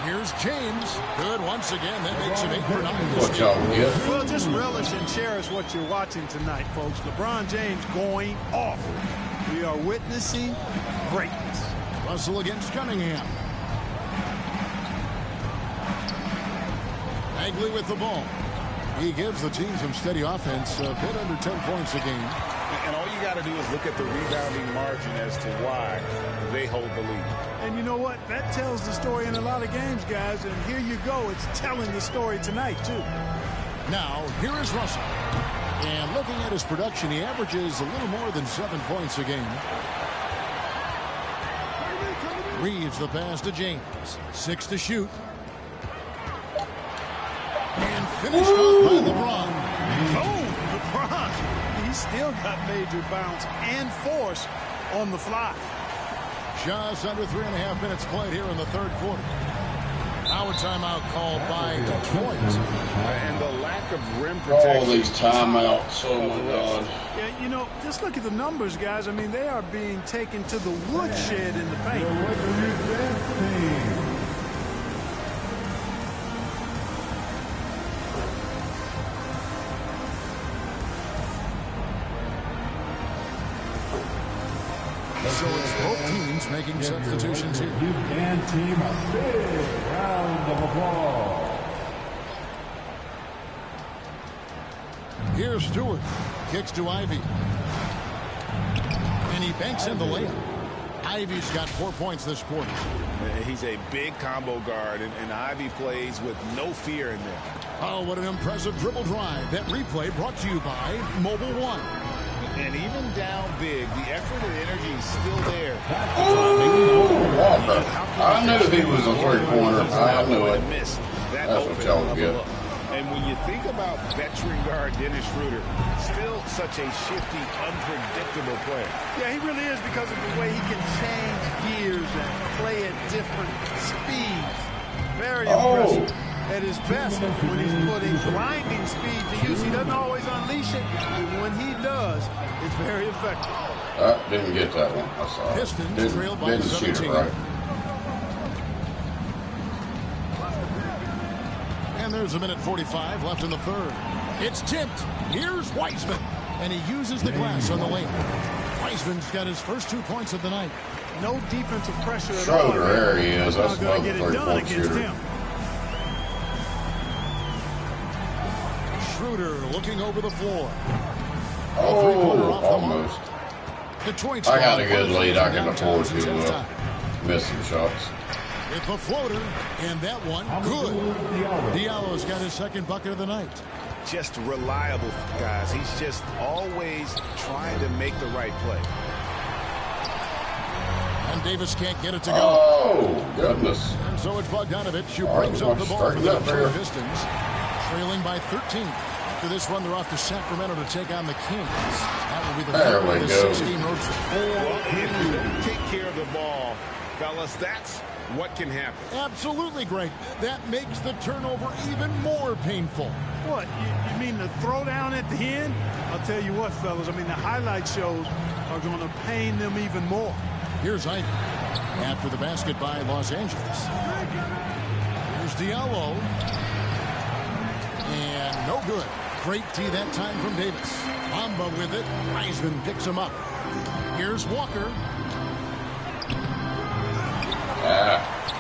Here's James. Good once again. That makes him 8 for 9. Well, just relish and cherish what you're watching tonight, folks. LeBron James going off. We are witnessing greatness. Russell against Cunningham. Bagley with the ball. He gives the team some steady offense, a bit under 10 points a game. And all you got to do is look at the rebounding margin as to why they hold the lead. And you know what? That tells the story in a lot of games, guys. And here you go. It's telling the story tonight, too. Now, here is Russell. And looking at his production, he averages a little more than 7 points a game. Reeves the pass to James. 6 to shoot. And finished off by LeBron. Oh, LeBron. He's still got major bounce and force on the fly. Just under 3.5 minutes played here in the third quarter. Now a timeout called by Detroit. And the lack of rim protection. All these timeouts. Oh, my God. Yeah, you know, just look at the numbers, guys. I mean, they are being taken to the woodshed in the paint. So it's both teams making substitutions here. You can team a big round of applause. Here's Stewart. Kicks to Ivy. And he banks in the layup. Ivy's got 4 points this quarter. He's a big combo guard, and Ivy plays with no fear in there. Oh, what an impressive dribble drive. That replay brought to you by Mobile One. And even down big, the effort and energy is still there. Walker. I knew he was a three-pointer. I knew it. That's what y'all would get. And when you think about veteran guard Dennis Schroeder, still such a shifty, unpredictable player. Yeah, he really is because of the way he can change gears and play at different speeds. Very impressive. At his best when he's putting blinding speed to use. He doesn't always unleash it, but when he does, it's very effective. Didn't get that one. I saw it. Pistons trail by Didn't shoot it right. And there's a minute 45 left in the third. It's tipped. Here's Wiseman. And he uses the glass on the lane. Wiseman's got his first 2 points of the night. No defensive pressure at all. Schroeder, there he is. That's not going to get it done three-point against shooter. him. Intruder looking over the floor. Oh, almost. Detroit's I got a good lead. I can afford to miss some shots. With the floater, and that one, good. Diallo's got his second bucket of the night. Just reliable, guys. He's just always trying to make the right play. And Davis can't get it to go. Oh, goodness. And so it's Bogdanovich who brings up the ball for the Detroit Pistons, trailing by 13. After this run, they're off to Sacramento to take on the Kings. That will be the third of the 6-game road trip. Well, if you don't take care of the ball, fellas, that's what can happen. Absolutely great. That makes the turnover even more painful. What, you mean the throwdown at the end? I'll tell you what, fellas, I mean, the highlight shows are going to pain them even more. Here's Ivy after the basket by Los Angeles. Here's Diallo. And no good. Great D that time from Davis. Bamba with it. Wiseman picks him up. Here's Walker.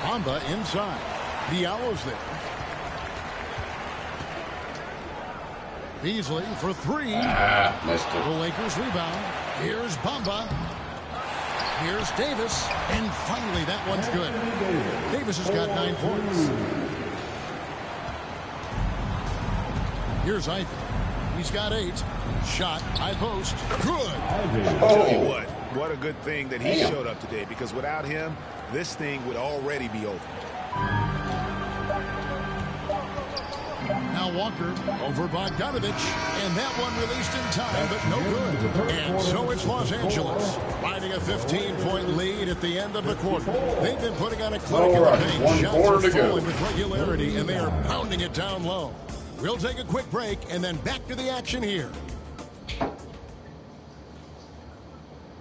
Bamba inside. Diallo's there. Beasley for three. Missed it. The Lakers rebound. Here's Bamba. Here's Davis. And finally, that one's good. Davis has got 9 points. Here's Ivy. He's got 8. Shot, high post. Good. Tell you what a good thing that he showed up today, because without him, this thing would already be over. Now Walker over Bogdanovich, and that one released in time, but no good. And so it's Los Angeles, finding a 15-point lead at the end of the quarter. They've been putting on a clinic in the paint. Shots are falling with regularity, and they are pounding it down low. We'll take a quick break, and then back to the action here.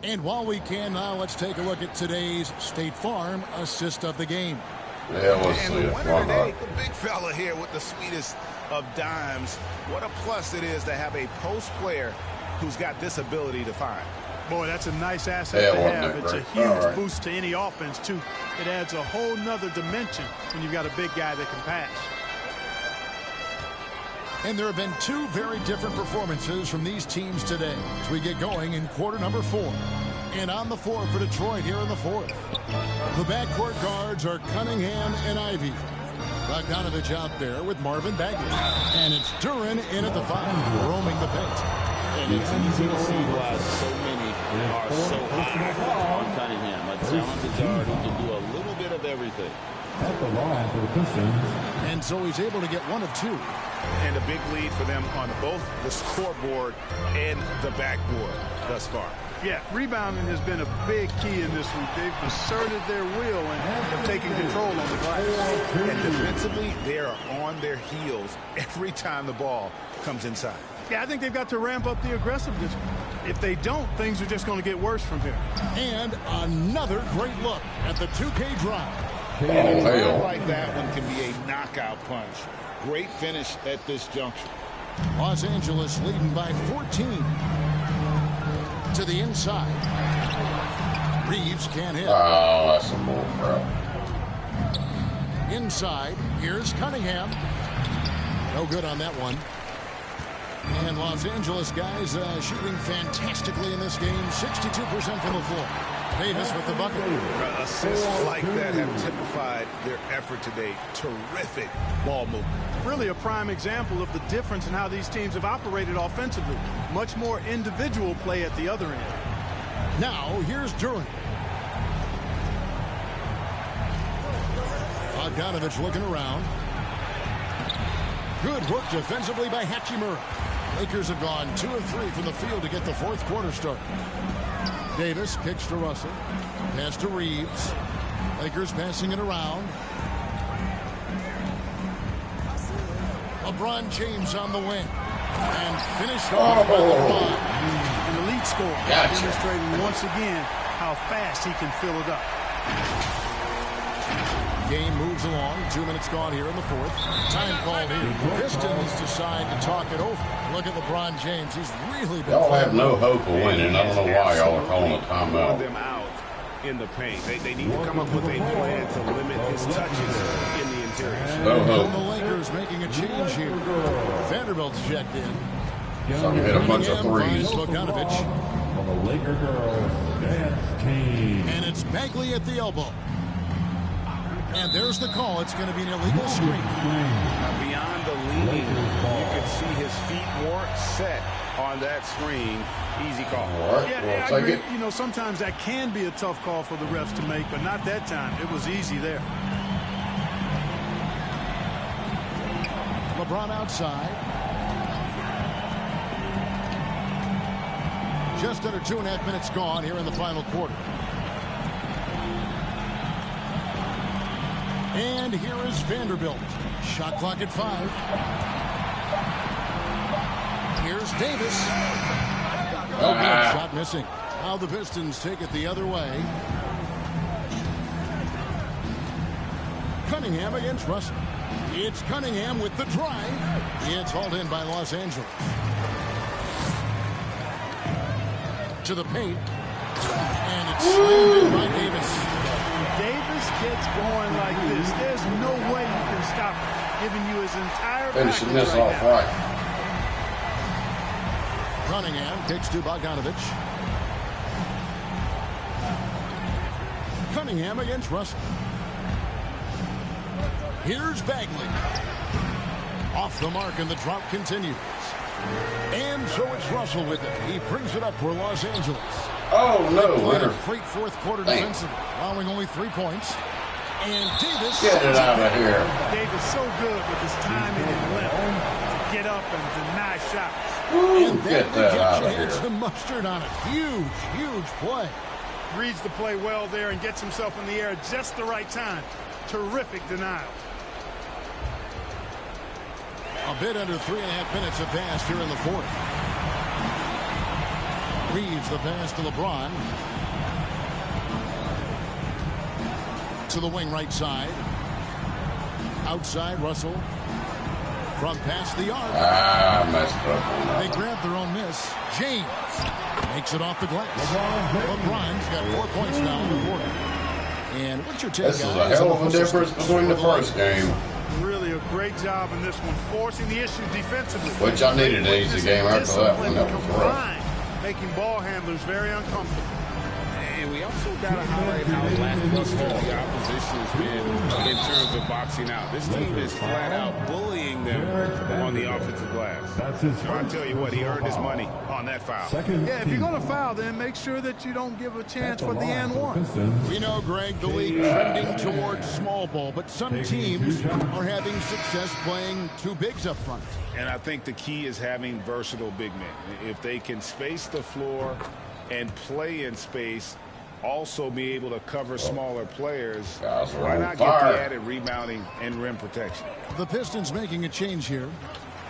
And while we can now, let's take a look at today's State Farm assist of the game. Yeah, we'll see. And the winner today, the big fella here with the sweetest of dimes. What a plus it is to have a post player who's got this ability to find. Boy, that's a nice asset to have. It's a huge boost to any offense, too. It adds a whole nother dimension when you've got a big guy that can pass. And there have been 2 very different performances from these teams today as we get going in quarter number 4. And on the floor for Detroit here in the 4th. The backcourt guards are Cunningham and Ivy. Bogdanovich out there with Marvin Bagley. And it's Duran in at the 5, roaming the paint. And it's easy to see why so many are so high on Cunningham. A talented guard who can do a little bit of everything. At the line for the Pistons. And so he's able to get 1 of 2. And a big lead for them on both the scoreboard and the backboard thus far. Yeah, rebounding has been a big key in this week. They've asserted their will and have taken control on the glass. And defensively, they are on their heels every time the ball comes inside. Yeah, I think they've got to ramp up the aggressiveness. If they don't, things are just going to get worse from here. And another great look at the 2K drive. I like that one can be a knockout punch. Great finish at this juncture. Los Angeles leading by 14. To the inside. Reeves can't hit. Oh, that's some more crap. Inside. Here's Cunningham. No good on that one. And Los Angeles guys shooting fantastically in this game. 62% from the floor. Davis with the bucket. Assists like that have typified their effort today. Terrific ball movement. Really a prime example of the difference in how these teams have operated offensively. Much more individual play at the other end. Now, here's Duran. Bogdanovich looking around. Good work defensively by Hachimura. Lakers have gone 2 of 3 from the field to get the 4th quarter started. Davis kicks to Russell. Pass to Reeves. Lakers passing it around. LeBron James on the wing. And finished off by LeBron. An elite score. Demonstrating once again how fast he can fill it up. Game moves along. 2 minutes gone here in the 4th. Time called here. The Pistons decide to talk it over. Look at LeBron James. He's really been. Y'all have no hope of winning. I don't know why y'all are calling a timeout. Them out in the paint. They need to come up with a plan to limit his touches in the interior. The Lakers making a change here. Vanderbilt's checked in. So I'm hit a bunch of threes. On the Laker girls dance team. And it's Bagley at the elbow. And there's the call. It's going to be an illegal screen. Now beyond the leaning, you can see his feet weren't set on that screen. Easy call. All right, Yeah, we'll I agree. take it. You know, sometimes that can be a tough call for the refs to make, but not that time. It was easy there. LeBron outside. Just under 2.5 minutes gone here in the final quarter. And here is Vanderbilt. Shot clock at 5. Here's Davis. No good. Shot missing. Now the Pistons take it the other way. Cunningham against Russell. It's Cunningham with the drive. It's hauled in by Los Angeles. To the paint. And it's slammed in by Davis. Davis gets going like this. There's no way you can stop him, giving you his entire Finishing package this right off now. right. Cunningham kicks to Bogdanovich. Cunningham against Russell. Here's Bagley. Off the mark, and the drop continues. And so it's Russell with it. He brings it up for Los Angeles. Oh, no. A great fourth quarter defensively, allowing only 3 points. And Davis. Get it out of here. Davis so good with his timing and length to get up and deny shots. Ooh, And get that out of here. had some mustard on it. Huge, huge play. Reads the play well there and gets himself in the air at just the right time. Terrific denial. A bit under 3.5 minutes have passed here in the fourth. Reeves the pass to LeBron. To the wing right side. Outside, Russell. From past the arc. Messed up on that. They grab their own miss. James makes it off the glass. LeBron's got 4 points now in the quarter. And what's your take, This is guys, a hell on of a difference between the first game. Really a great job in this one, forcing the issue defensively. Which I needed an easy game after that one. That was rough. Making ball handlers very uncomfortable. And we also got to highlight how lackluster the opposition has been in terms of boxing out. This team is flat out bullying them on the offensive glass. I'll tell you what, he earned his money on that foul. Yeah, if you're going to foul, then make sure that you don't give a chance for the and one. We know, Greg, the league trending towards small ball, but some teams are having success playing two bigs up front. And I think the key is having versatile big men. If they can space the floor and play in space, also be able to cover smaller players, why not get the added rebounding and rim protection? The Pistons making a change here.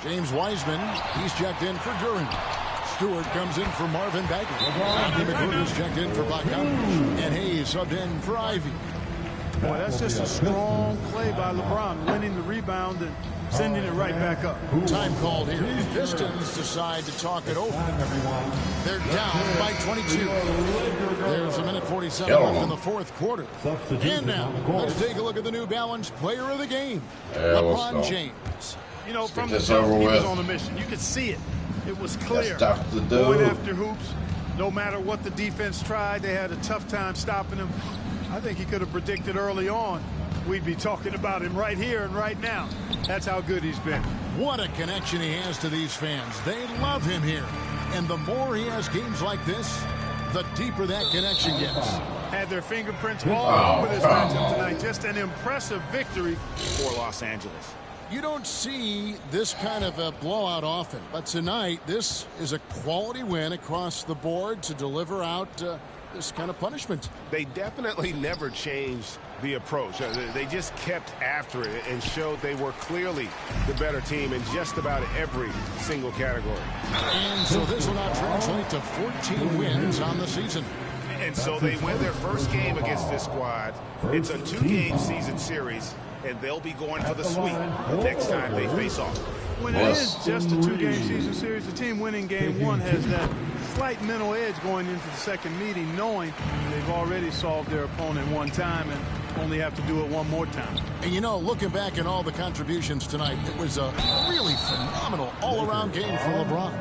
James Wiseman, he's checked in for Duran. Stewart comes in for Marvin Bagley. Anthony McGregor's checked in for Bogdanovich. And Hayes subbed in for Ivy. Boy, that's just a strong play by LeBron, winning the rebound and sending it right back up. Time called here. The Pistons decide to talk it over. They're down by 22. There's 1:47 left in the fourth quarter. And now, let's take a look at the New Balance player of the game, LeBron James. You know, from the jump, he was on a mission. You could see it. It was clear. Going after hoops, no matter what the defense tried, they had a tough time stopping him. I think he could have predicted early on we'd be talking about him right here and right now. That's how good he's been. What a connection he has to these fans. They love him here. And the more he has games like this, the deeper that connection gets. Had their fingerprints all over this matchup tonight. Just an impressive victory for Los Angeles. You don't see this kind of a blowout often, but tonight this is a quality win across the board to deliver out this kind of punishment. They definitely never changed the approach. They just kept after it and showed they were clearly the better team in just about every single category. And so this will now translate to 14 wins on the season. And so they win their first game against this squad. It's a 2-game season series, and they'll be going for the sweep next time they face off. When it is just a 2-game season series, the team winning game one has that slight mental edge going into the second meeting, knowing they've already solved their opponent one time, and only have to do it one more time. And you know, looking back at all the contributions tonight, it was a really phenomenal all-around game for LeBron.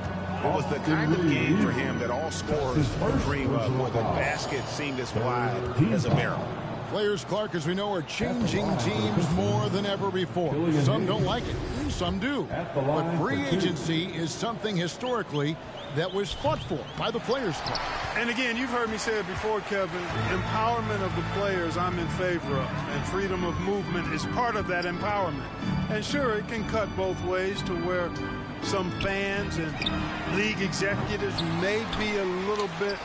It was the kind of game for him that all scorers dream of, where the basket seemed as wide as a barrel. Players, Clark, as we know, are changing teams more than ever before. Some don't like it, some do. But free agency is something historically that was fought for by the Players Club. And again, you've heard me say it before, Kevin, empowerment of the players I'm in favor of, and freedom of movement is part of that empowerment. And sure, it can cut both ways to where some fans and league executives may be a little bit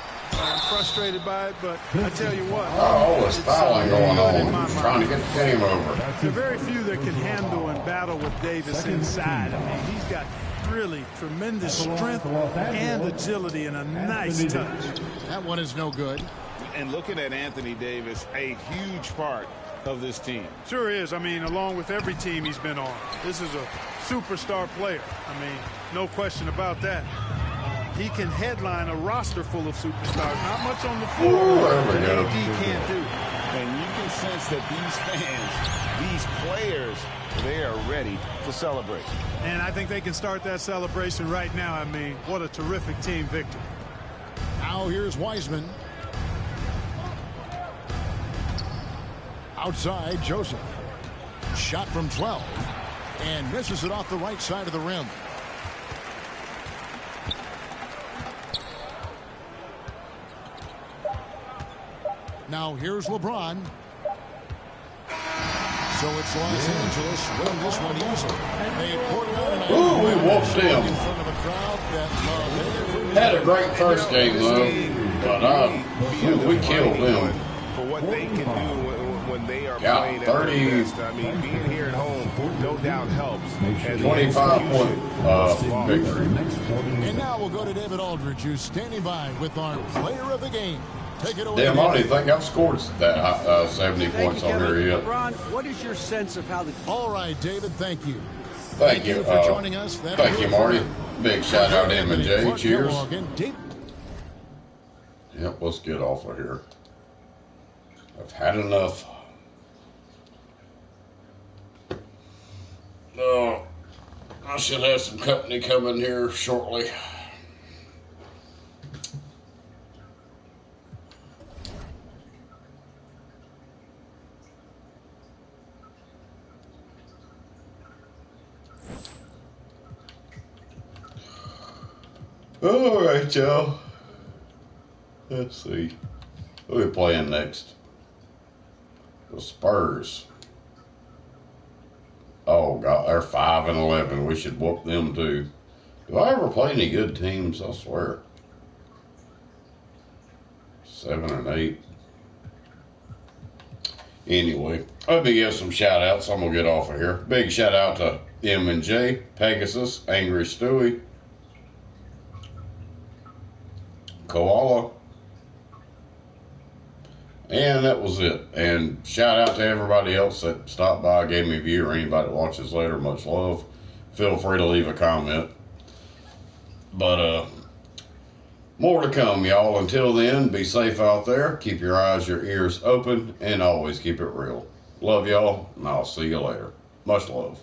frustrated by it, but I tell you what. Oh, it's fouling going on. He's trying to get the game over. There are very few that can handle and battle with Davis inside. I mean, he's got really tremendous strength and agility and a nice touch. That one is no good. And looking at Anthony Davis, a huge part of this team. Sure is. I mean, along with every team he's been on. This is a superstar player. I mean, no question about that. He can headline a roster full of superstars. Not much on the floor that AD can't do. And you can sense that these fans, these players, they are ready to celebrate. And I think they can start that celebration right now. I mean, what a terrific team victory. Now here's Wiseman. Outside, Joseph. Shot from 12. And misses it off the right side of the rim. Now here's LeBron. So it's Los Angeles win this one easily. They poured out an ooh, we whooped them. in front of a crowd that had a great first game, though. But we killed them. For what they can do when they are playing 30. At their best. I mean, being here at home, no doubt helps. 25-point victory. And now we'll go to David Aldridge, who's standing by with our player of the game. Take it away. Damn, I don't even think I've scored that 70 points on here yet. LeBron, what is your sense of how the... All right, David, thank you. Thank you for joining us. Thank you, Marty. Big shout out to him and Jay. Cheers. Yep, let's get off of here. I've had enough. No, I should have some company coming here shortly. All right, y'all. Let's see. Who are we playing next? The Spurs. Oh, God, they're 5-11. We should whoop them, too. Do I ever play any good teams? I swear. 7-8. Anyway, let me give some shout-outs. I'm going to get off of here. Big shout-out to M&J, Pegasus, Angry Stewie, Koala. And that was it. And shout out to everybody else that stopped by, gave me a view, or anybody that watches later. Much love. Feel free to leave a comment. But more to come, y'all. Until then, be safe out there. Keep your eyes, your ears open, and always keep it real. Love y'all, and I'll see you later. Much love.